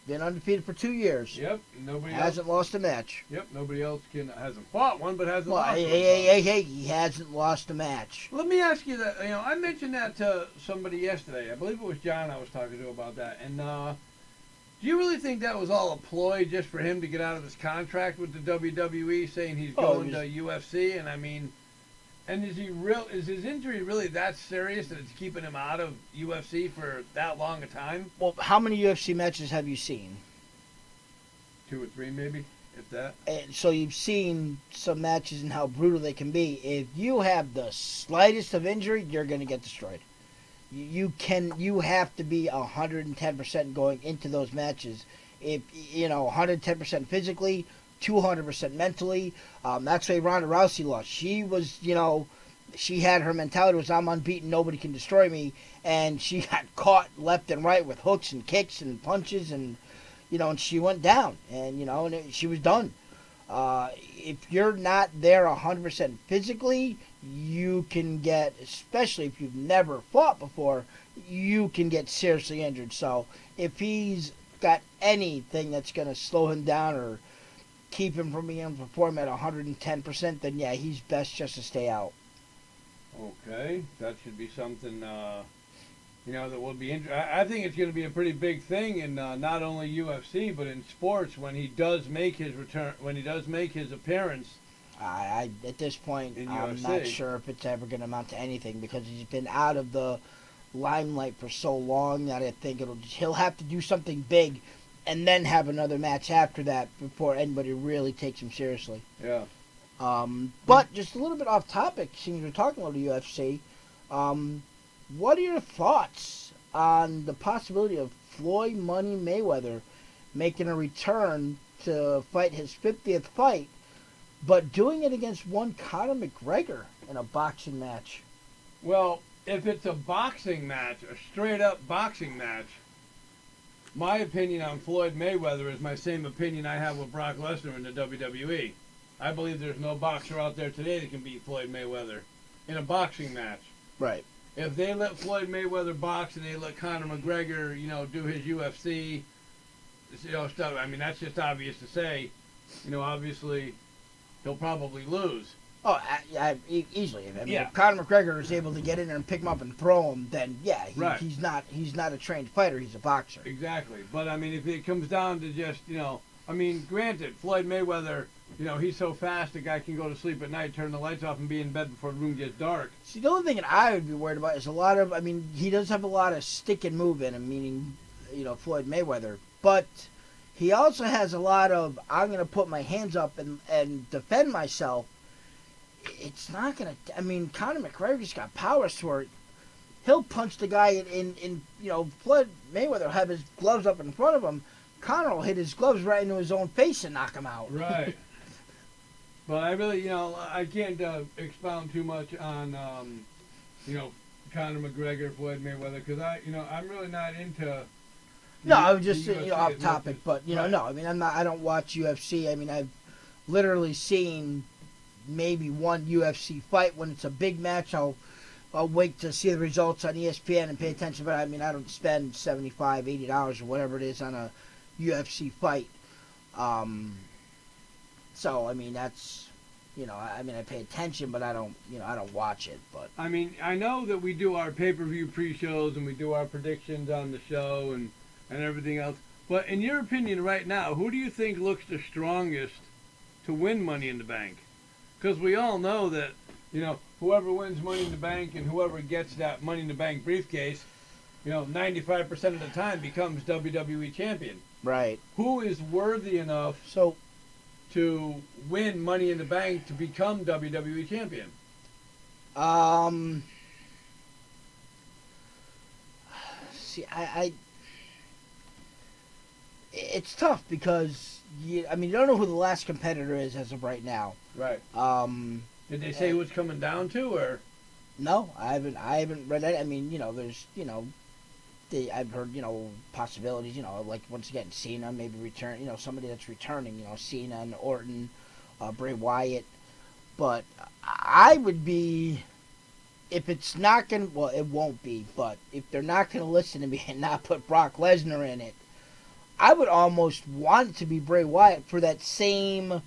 Been undefeated for 2 years. Yep. Nobody hasn't lost a match. Yep. Nobody else hasn't fought one, but hasn't Well, lost one. hey, he hasn't lost a match. Let me ask you that. I mentioned that to somebody yesterday. I believe it was John I was talking to about that. And do you really think that was all a ploy just for him to get out of his contract with the WWE, saying he's going to UFC? And I mean, and is his injury really that serious that it's keeping him out of UFC for that long a time? Well, how many UFC matches have you seen? 2 or 3 maybe, if that. And so you've seen some matches and how brutal they can be. If you have the slightest of injury, you're going to get destroyed. You have to be 110% going into those matches. If 110% physically, 200% mentally. That's why Ronda Rousey lost. She was, she had her mentality was I'm unbeaten, nobody can destroy me, and she got caught left and right with hooks and kicks and punches, and and she went down, and she was done. If you're not there 100% physically, you can get, especially if you've never fought before, you can get seriously injured. So if he's got anything that's going to slow him down or keep him from being able to perform at 110%, then yeah, he's best just to stay out. Okay, that should be something that will be interesting. I think it's going to be a pretty big thing in not only UFC but in sports when he does make his return, when he does make his appearance. I at this point, I'm UFC. not sure if it's ever going to amount to anything because he's been out of the limelight for so long that I think he'll have to do something big and then have another match after that before anybody really takes him seriously. Yeah. But just a little bit off topic, since we're talking about the UFC, what are your thoughts on the possibility of Floyd Money Mayweather making a return to fight his 50th fight, but doing it against one Conor McGregor in a boxing match? Well, if it's a boxing match, a straight-up boxing match, my opinion on Floyd Mayweather is my same opinion I have with Brock Lesnar in the WWE. I believe there's no boxer out there today that can beat Floyd Mayweather in a boxing match. Right. If they let Floyd Mayweather box and they let Conor McGregor, do his UFC, stuff, I mean, that's just obvious to say. Obviously, he'll probably lose. Oh, easily. Yeah. If Conor McGregor is able to get in there and pick him up and throw him, then yeah, Right. he's not a trained fighter. He's a boxer. Exactly. But, I mean, if it comes down to just, granted, Floyd Mayweather, he's so fast the guy can go to sleep at night, turn the lights off, and be in bed before the room gets dark. See, the only thing that I would be worried about is he does have a lot of stick and move in him, meaning, Floyd Mayweather. But he also has a lot of, I'm going to put my hands up and defend myself. It's not going to, Conor McGregor's got power to it. He'll punch the guy in Floyd Mayweather will have his gloves up in front of him. Conor will hit his gloves right into his own face and knock him out. Right. But I really, I can't expound too much on, Conor McGregor, Floyd Mayweather, because I'm really not into. No, I was just UFC off topic, but right. no, I don't watch UFC. I've literally seen maybe one UFC fight when it's a big match. I'll I'll wait to see the results on ESPN and pay attention. But I mean, I don't spend $75, $80 or whatever it is on a UFC fight. So I mean, that's, I mean, I pay attention, but I don't watch it. But I mean, I know that we do our pay-per-view pre-shows and we do our predictions on the show and everything else. But in your opinion right now, who do you think looks the strongest to win Money in the Bank? Because we all know that, whoever wins Money in the Bank and whoever gets that Money in the Bank briefcase, 95% of the time becomes WWE champion. right. Who is worthy enough So to win Money in the Bank to become WWE champion? see, it's tough because you don't know who the last competitor is as of right now. Right. Um, Did they say who it's coming down to, or? no, I haven't read that. I mean, there's I've heard possibilities. Like once again, Cena maybe return. Somebody that's returning. Cena and Orton, Bray Wyatt. But I would be, if it's not gonna, well, it won't be. But if they're not gonna listen to me and not put Brock Lesnar in it, I would almost want it to be Bray Wyatt for that same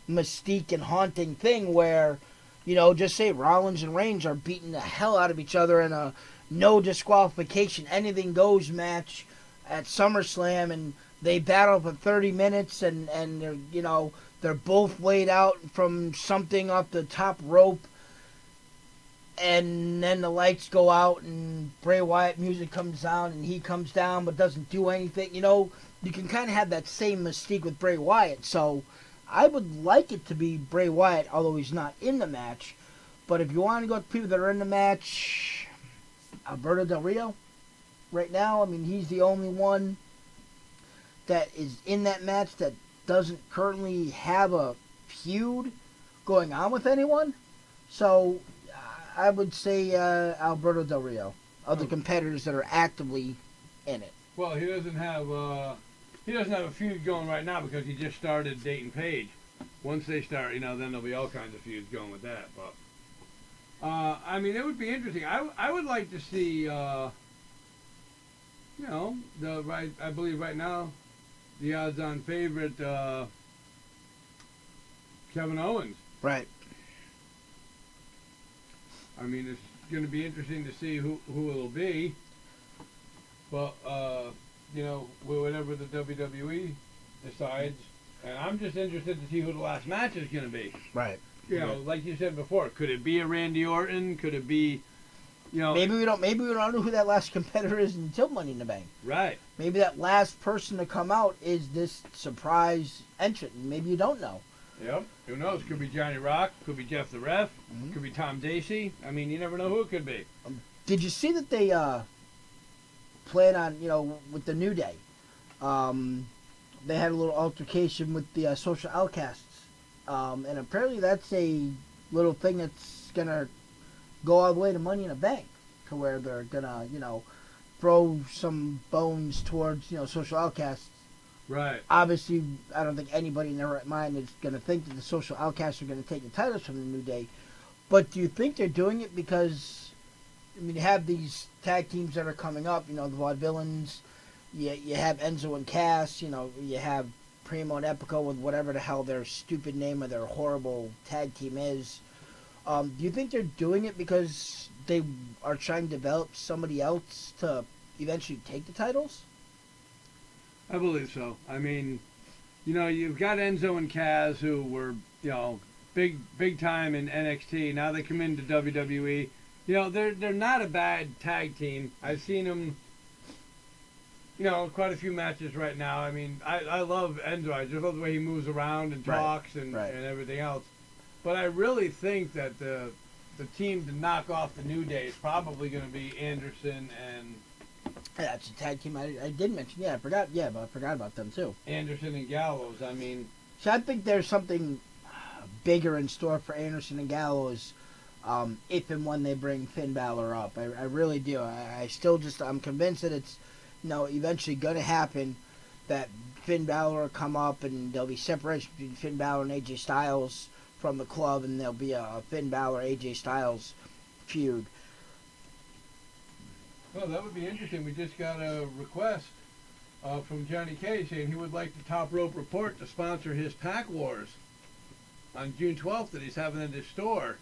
mystique and haunting thing where, just say Rollins and Reigns are beating the hell out of each other in a no disqualification, anything goes match at SummerSlam, and they battle for 30 minutes, and they're both laid out from something off the top rope, and then the lights go out and Bray Wyatt music comes on and he comes down but doesn't do anything. You can kind of have that same mystique with Bray Wyatt. So I would like it to be Bray Wyatt, although he's not in the match. But if you want to go with people that are in the match, Alberto Del Rio, right now, I mean, he's the only one that is in that match that doesn't currently have a feud going on with anyone. So I would say Alberto Del Rio, of the competitors that are actively in it. Well, he doesn't have a feud going right now because he just started dating Paige. Once they start, then there'll be all kinds of feuds going with that. But I mean, it would be interesting. I would like to see, I believe right now, the odds-on favorite, Kevin Owens. Right. I mean, it's going to be interesting to see who it'll be. But, whatever the WWE decides. And I'm just interested to see who the last match is going to be. Right. Like you said before, could it be a Randy Orton? Could it be, Maybe we don't know who that last competitor is until Money in the Bank. Right. Maybe that last person to come out is this surprise entrant. Maybe you don't know. Yep. Who knows? Could be Johnny Rock. Could be Jeff the Ref. Mm-hmm. Could be Tom Dacey. I mean, you never know who it could be. Did you see that they plan on, with the New Day? They had a little altercation with the Social Outcasts. And apparently that's a little thing that's going to go all the way to Money in the Bank, to where they're going to, throw some bones towards, Social Outcasts. Right. Obviously, I don't think anybody in their right mind is going to think that the Social Outcasts are going to take the titles from the New Day. But do you think they're doing it because, you have these tag teams that are coming up, the Vaudevillains, you have Enzo and Cass, you have Primo and Epico with whatever the hell their stupid name of their horrible tag team is. Do you think they're doing it because they are trying to develop somebody else to eventually take the titles? I believe so. I mean, you've got Enzo and Kaz who were, big time in NXT. Now they come into WWE. They're not a bad tag team. I've seen them, quite a few matches right now. I mean, I love Enzo. I just love the way he moves around and talks and everything else. But I really think that the team to knock off the New Day is probably going to be Anderson and... Yeah, that's a tag team I did mention. Yeah, I forgot. Yeah, but I forgot about them too. Anderson and Gallows. I mean... So I think there's something bigger in store for Anderson and Gallows if and when they bring Finn Balor up. I really do. I'm convinced that it's eventually going to happen, that Finn Balor will come up and there'll be separation between Finn Balor and AJ Styles from the club, and there'll be a Finn Balor AJ Styles feud. Well, that would be interesting. We just got a request from Johnny K saying he would like the Top Rope Report to sponsor his Pack Wars on June 12th that he's having at his store.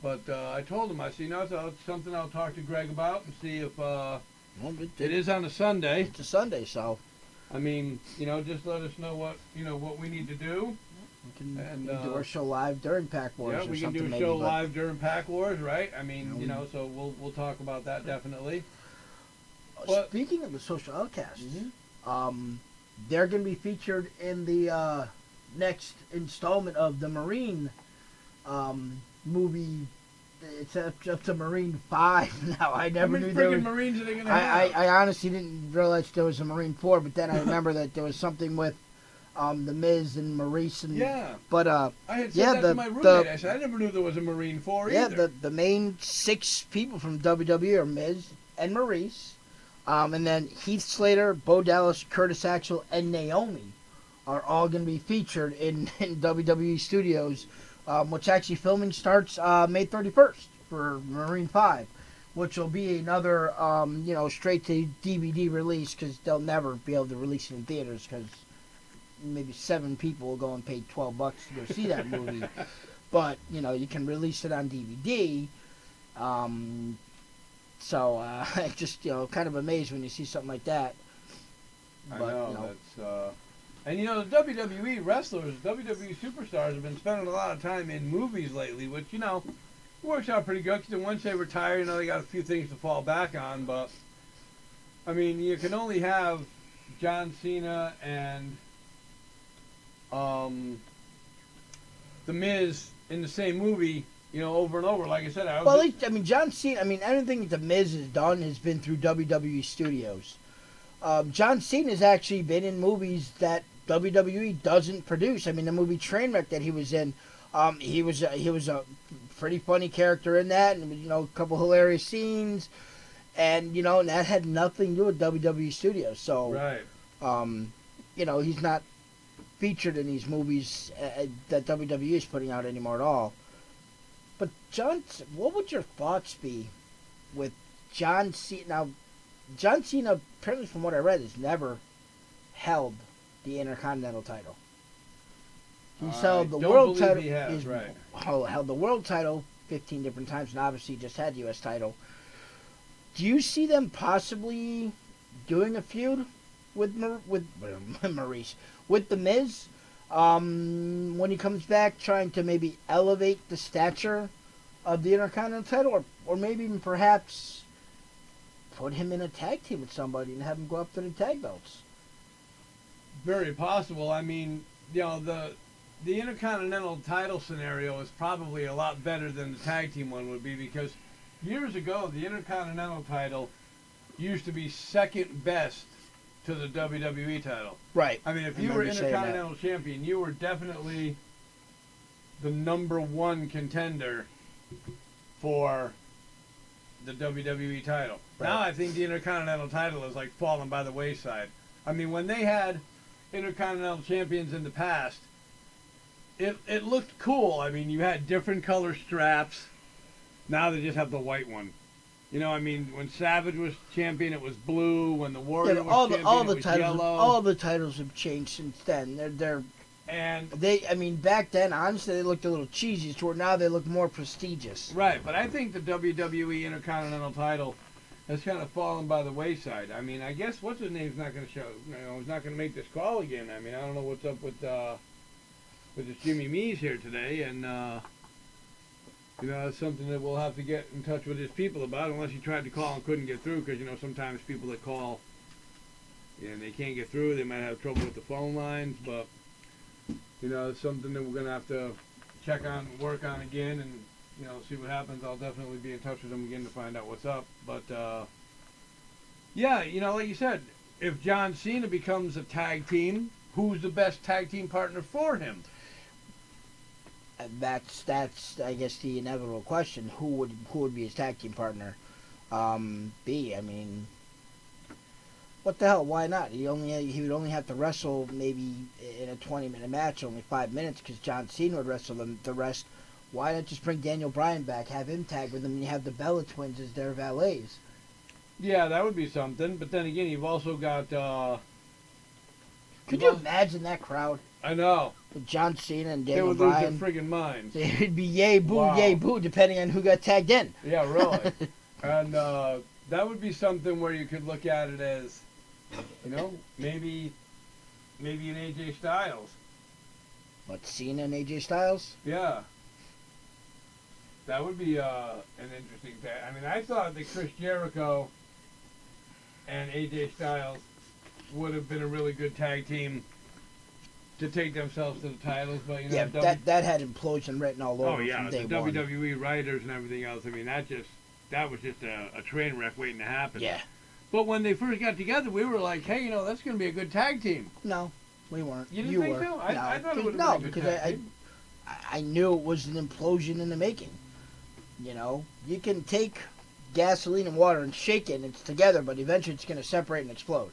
But I told him, I said, it's something I'll talk to Greg about and see if it is on a Sunday. It's a Sunday, so I mean, just let us know what we need to do. we And, can do our show live during Pack Wars Yeah, or we can something do a maybe. show but live during Pack Wars, right? I mean, Yeah, so we'll talk about that definitely. But- Speaking of the Social Outcasts, Mhm. they're going to be featured in the next installment of the Marine movie. It's up to Marine 5 now. I How never many knew there freaking was. Marines are they gonna have? I honestly didn't realize there was a Marine 4, but then I remember that there was something with the Miz and Maurice and Yeah, but I had said yeah, that the- to my roommate. the- I said I never knew there was a Marine 4 yeah, either. the main 6 people from WWE are Miz and Maurice, and then Heath Slater, Bo Dallas, Curtis Axel, and Naomi are all going to be featured in WWE Studios, which actually filming starts May 31st for Marine 5, which will be another straight to DVD release because they'll never be able to release it in theaters because maybe 7 people will go and pay $12 to go see that movie. But you can release it on DVD. So just kind of amazed when you see something like that. I But, know that's and the WWE wrestlers, WWE superstars have been spending a lot of time in movies lately, which works out pretty good. Because once they retire, they got a few things to fall back on. But I mean, you can only have John Cena and The Miz in the same movie, over and over. Like I said, Well, at least, John Cena. Everything The Miz has done has been through WWE Studios. John Cena has actually been in movies that WWE doesn't produce. The movie Trainwreck that he was in, he was a pretty funny character in that, and a couple hilarious scenes, and and that had nothing to do with WWE Studios. So, right. he's not featured in these movies that WWE is putting out anymore at all. But what would your thoughts be with John Cena? Now, John Cena, apparently from what I read, has never held the Intercontinental title. He's held the don't world believe title. he has, he's right. held the world title 15 different times, and obviously just had the U.S. title. Do you see them possibly doing a feud with Maurice, with The Miz, when he comes back, trying to maybe elevate the stature of the Intercontinental title, or maybe even perhaps put him in a tag team with somebody and have him go up to the tag belts? Very possible. The Intercontinental title scenario is probably a lot better than the tag team one would be, because years ago the Intercontinental title used to be second best to the WWE title. Right. If you were Intercontinental champion, you were definitely the number one contender for the WWE title. Right. Now I think the Intercontinental title is fallen by the wayside. When they had Intercontinental champions in the past, it looked cool. You had different color straps. Now they just have the white one. When Savage was champion, it was blue. When the Warrior was champion, it was yellow. All the titles have changed since then. Back then, honestly, they looked a little cheesy. To where now they look more prestigious. Right, but I think the WWE Intercontinental title has kind of fallen by the wayside. I guess what's his name's not going to show. He's not going to make this call again. I don't know what's up with this Jimmy Mees here today, and it's something that we'll have to get in touch with his people about, unless he tried to call and couldn't get through, because sometimes people that call and they can't get through, they might have trouble with the phone lines, but it's something that we're going to have to check on, work on again, and see what happens. I'll definitely be in touch with him again to find out what's up. But like you said, if John Cena becomes a tag team, who's the best tag team partner for him? That's I guess the inevitable question. Who would be his tag team partner? What the hell? Why not? He would only have to wrestle maybe in a 20-minute match, only 5 minutes, because John Cena would wrestle the rest. Why not just bring Daniel Bryan back, have him tag with them, and you have the Bella Twins as their valets? Yeah, that would be something. But then again, you've also got. Could you imagine that crowd I know. with John Cena and They Daniel would lose their Bryan? friggin' minds. It'd be yay boo, Wow. yay boo, depending on who got tagged in. Yeah, really. And that would be something where you could look at it as, maybe an AJ Styles. What, Cena and AJ Styles? Yeah. That would be an interesting thing. I mean, I thought that Chris Jericho and AJ Styles would have been a really good tag team to take themselves to the titles, but Yeah, that had implosion written all over oh yeah, from the day one. WWE writers and everything else. I mean, that was just a train wreck waiting to happen. Yeah. But when they first got together, we were like, hey, that's going to be a good tag team. No, we weren't. You didn't think were. so? I thought it would no, have been a good because tag team. I knew it was an implosion in the making. You can take gasoline and water and shake it and it's together, but eventually it's going to separate and explode.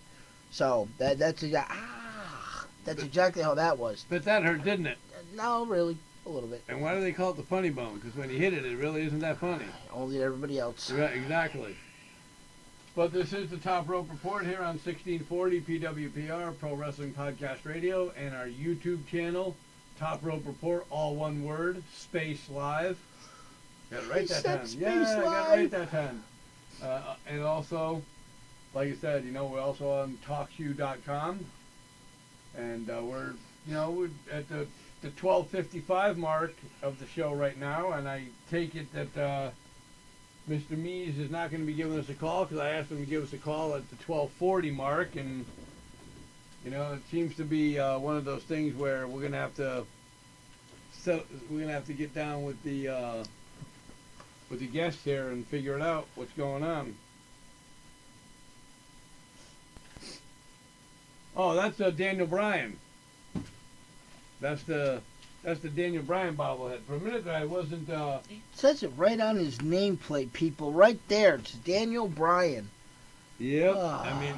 So that's exactly how that was. But that hurt, didn't it? No, really, a little bit. And why do they call it the funny bone? Because when you hit it, it really isn't that funny. Only to everybody else. Right, exactly. But this is the Top Rope Report here on 1640 PWPR, Pro Wrestling Podcast Radio, and our YouTube channel, Top Rope Report, all one word, space live. Got it right that time. Yeah, I got it right that time. And also, like I said, we're also on TalkShoe.com. And we're at the 12:55 mark of the show right now, and I take it that Mr. Mees is not going to be giving us a call because I asked him to give us a call at the 12:40 mark, and it seems to be one of those things where we're going to have to get down with the guests here and figure it out what's going on. Oh, that's Daniel Bryan. That's the Daniel Bryan bobblehead. For a minute there, I wasn't. It says it right on his nameplate, people. Right there. It's Daniel Bryan. Yep. I mean,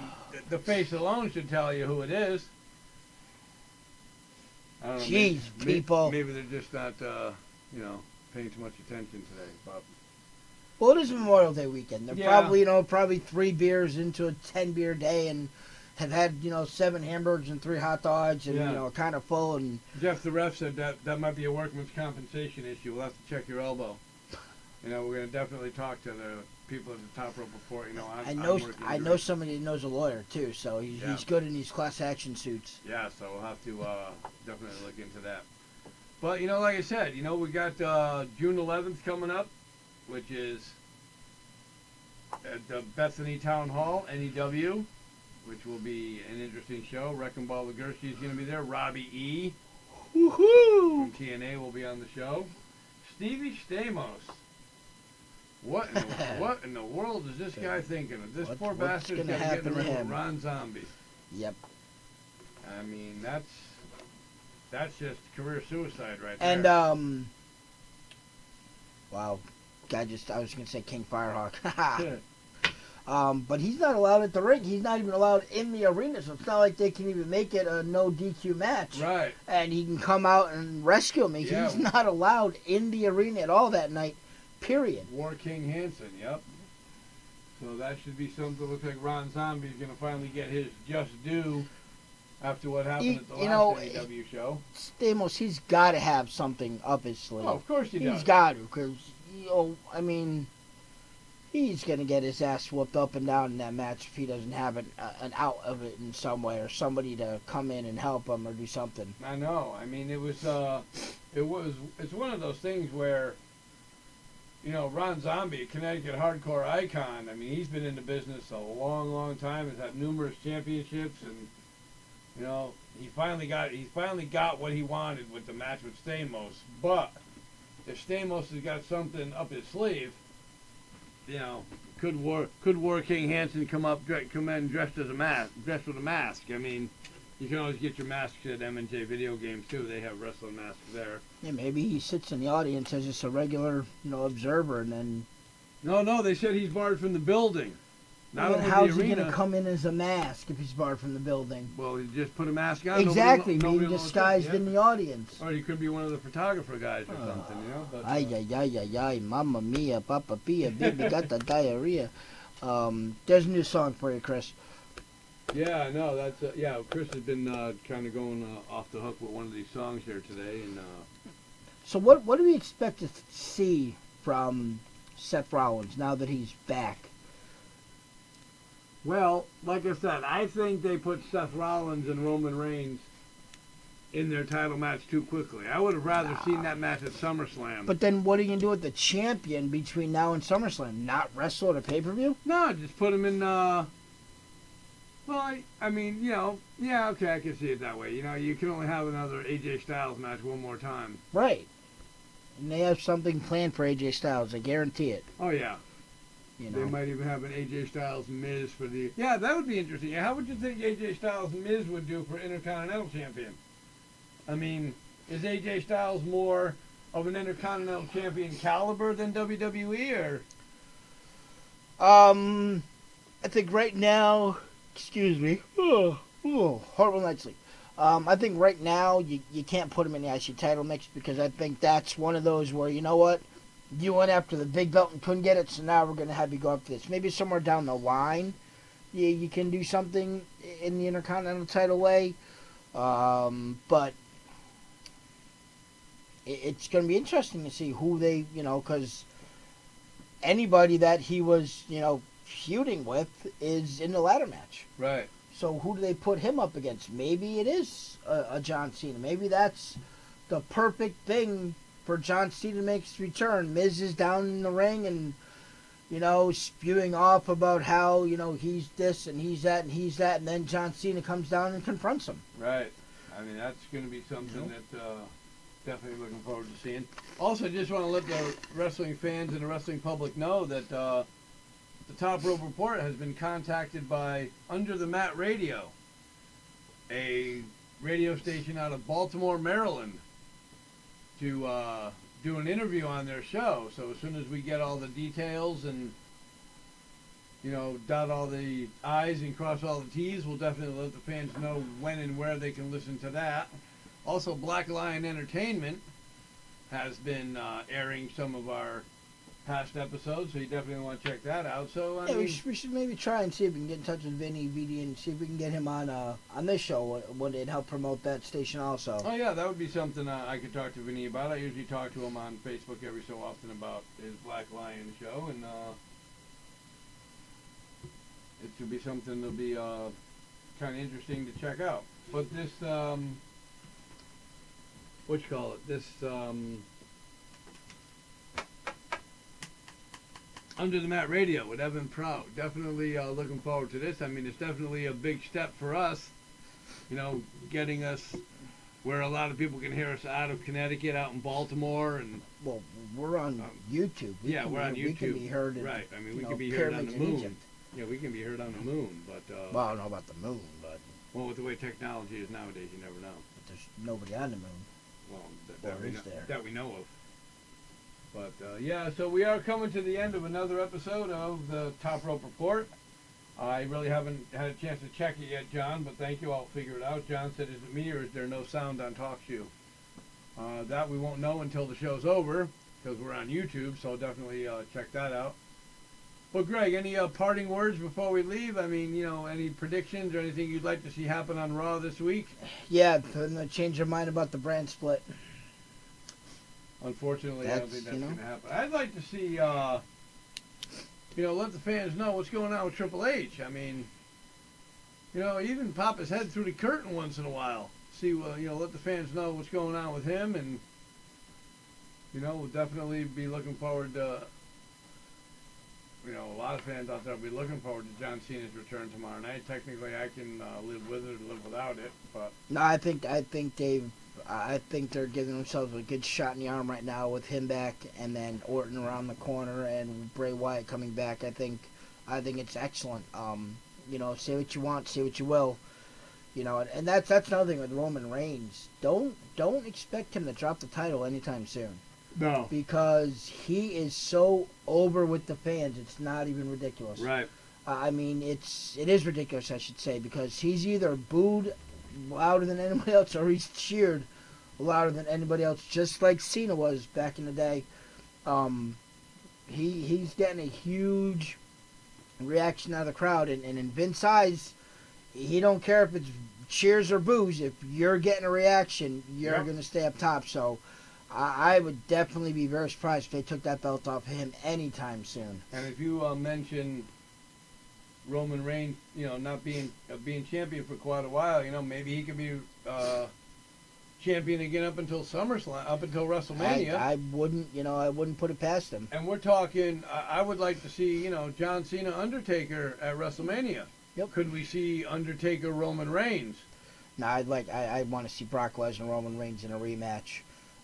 the face alone should tell you who it is. I don't know. Jeez, people. Maybe they're just not, paying too much attention today, Bob. Well, it is Memorial Day weekend. They're Yeah. probably 3 beers into a 10-beer day and have had, 7 hamburgers and 3 hot dogs and, Yeah. kind of full. And Jeff the ref said that might be a workman's compensation issue. We'll have to check your elbow. We're going to definitely talk to the people at the Top Rope Report. I know somebody that knows a lawyer, too, so he's good in these class action suits. Yeah, so we'll have to definitely look into that. But, like I said, we got June 11th coming up, which is at the Bethany Town Hall, NEW, which will be an interesting show. Wrecking Ball Ligursky is going to be there. Robbie E. Woohoo! from TNA will be on the show. Stevie Stamos. What in the world is this guy thinking of? This poor bastard's gonna got to get in the happen to ring with him? Ron Zombie. Yep. I mean, that's just career suicide right there. And, wow. I was going to say King Firehawk. But he's not allowed at the ring. He's not even allowed in the arena, so it's not like they can even make it a no DQ match. Right. And he can come out and rescue me. Yeah. He's not allowed in the arena at all that night, period. War King Hansen, yep. So that should be something that looks like Ron Zombie's going to finally get his just due after what happened at the last AEW show. Stamos, he's got to have something up his sleeve. Oh, of course he does. He's got to, because, he's going to get his ass whooped up and down in that match if he doesn't have an out of it in some way or somebody to come in and help him or do something. I know. I mean, it's one of those things where, Ron Zombie, a Connecticut hardcore icon, I mean, he's been in the business a long, long time, has had numerous championships, and, he finally got what he wanted with the match with Stamos. But if Stamos has got something up his sleeve, could War King Hansen come in dressed with a mask? I mean, you can always get your masks at M&J Video Games too. They have wrestling masks there. Yeah, maybe he sits in the audience as just a regular, observer, and then. No, they said he's barred from the building. Not only how's the he arena. going to come in as a mask if he's barred from the building? Well, he just put a mask on. Exactly, nobody being will disguised notice it, in the audience. Or he could be one of the photographer guys or something, But, Ay, mamma mia, Papa Pia, baby got the diarrhea. There's a new song for you, Chris. Yeah, no, that's yeah. Chris has been kind of going off the hook with one of these songs here today, and So what do we expect to see from Seth Rollins now that he's back? well, like I said, I think they put Seth Rollins and Roman Reigns in their title match too quickly. I would have rather seen that match at SummerSlam. But then what are you gonna do with the champion between now and SummerSlam? Not wrestle at a pay-per-view? No, just put him in. Well, I mean, yeah, okay, I can see it that way. You can only have another AJ Styles match one more time. Right. And they have something planned for AJ Styles. I guarantee it. Oh yeah, You they know. might even have an AJ Styles Miz for the. Yeah, that would be interesting. How would you think AJ Styles Miz would do for Intercontinental Champion? I mean, is AJ Styles more of an Intercontinental Champion caliber than WWE, or? I think right now, excuse me, horrible night's sleep. I think right now you can't put him in the IC title mix because I think that's one of those where, you know what, you went after the big belt and couldn't get it, so now we're going to have you go after this. Maybe somewhere down the line you can do something in the Intercontinental title way, but it's going to be interesting to see who they, because anybody that he was, feuding with is in the ladder match. Right. So who do they put him up against? Maybe it is a John Cena. Maybe that's the perfect thing for John Cena to make his return. Miz is down in the ring and, spewing off about how, he's this and he's that and he's that, and then John Cena comes down and confronts him. Right. I mean, that's going to be something that definitely looking forward to seeing. Also, just want to let the wrestling fans and the wrestling public know that the Top Rope Report has been contacted by Under the Mat Radio, a radio station out of Baltimore, Maryland, to do an interview on their show. So as soon as we get all the details and, dot all the I's and cross all the T's, we'll definitely let the fans know when and where they can listen to that. Also, Black Lion Entertainment has been airing some of our past episodes, so you definitely want to check that out. So I Yeah, mean, we should maybe try and see if we can get in touch with Vinny VD and see if we can get him on this show one day and help promote that station also. oh yeah, that would be something I could talk to Vinny about. I usually talk to him on Facebook every so often about his Black Lion show, and it should be something that'll be kind of interesting to check out. But this, what you call it? This Under the Mat Radio with Evan Prout. Definitely looking forward to this. I mean, it's definitely a big step for us. Getting us where a lot of people can hear us out of Connecticut, out in Baltimore, and Well, we're on YouTube. we're on YouTube. We can be heard in, right. I mean, we can be heard on the pyramids in moon. Egypt. Yeah, we can be heard on the moon, but Well, I don't know about the moon, but with the way technology is nowadays, you never know. there's nobody on the moon. Well, Or is there? that we know of. But yeah, so we are coming to the end of another episode of the Top Rope Report. I really haven't had a chance to check it yet, John, but thank you. I'll figure it out. John said, is it me or is there no sound on TalkShoe? That we won't know until the show's over because we're on YouTube, so I'll definitely check that out. Well, Greg, any parting words before we leave? I mean, any predictions or anything you'd like to see happen on Raw this week? Yeah, then they change their mind about the brand split. Unfortunately, I don't That's, think that's going to happen. I'd like to see, let the fans know what's going on with Triple H. I mean, even pop his head through the curtain once in a while. See, let the fans know what's going on with him, and we'll definitely be looking forward to. A lot of fans out there will be looking forward to John Cena's return tomorrow night. Technically, I can live with it or live without it, but No, I think they're giving themselves a good shot in the arm right now with him back, and then Orton around the corner, and Bray Wyatt coming back. I think it's excellent. Say what you want, say what you will. And that's another thing with Roman Reigns. Don't expect him to drop the title anytime soon. no, Because he is so over with the fans, it's not even ridiculous. right, I mean, it is ridiculous, I should say, because he's either booed louder than anybody else or he's cheered louder than anybody else, just like Cena was back in the day. He's getting a huge reaction out of the crowd. And in Vince's eyes, he don't care if it's cheers or boos. If you're getting a reaction, you're Yep. going to stay up top. So I would definitely be very surprised if they took that belt off of him anytime soon. And if you mention Roman Reigns, not being champion for quite a while, maybe he could be champion again up until SummerSlam, up until WrestleMania. I wouldn't put it past him. And we're talking, I would like to see, John Cena, Undertaker at WrestleMania. Yep. Could we see Undertaker, Roman Reigns? Now I want to see Brock Lesnar, Roman Reigns in a rematch,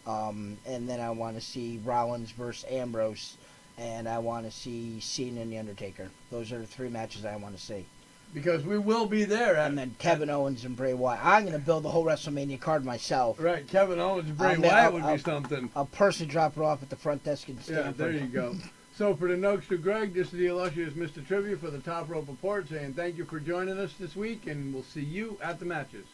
and then I want to see Rollins versus Ambrose, and I want to see Cena and the Undertaker. Those are the 3 matches I want to see. Because we will be there. And then Kevin Owens and Bray Wyatt. I'm going to build the whole WrestleMania card myself. Right, Kevin Owens and Bray I'll- Wyatt would I'll- be something. I'll personally drop it off at the front desk in Yeah, Stanford. there you go. So for the Nokester Greg, this is the illustrious Mr. Trivia for the Top Rope Report saying thank you for joining us this week, and we'll see you at the matches.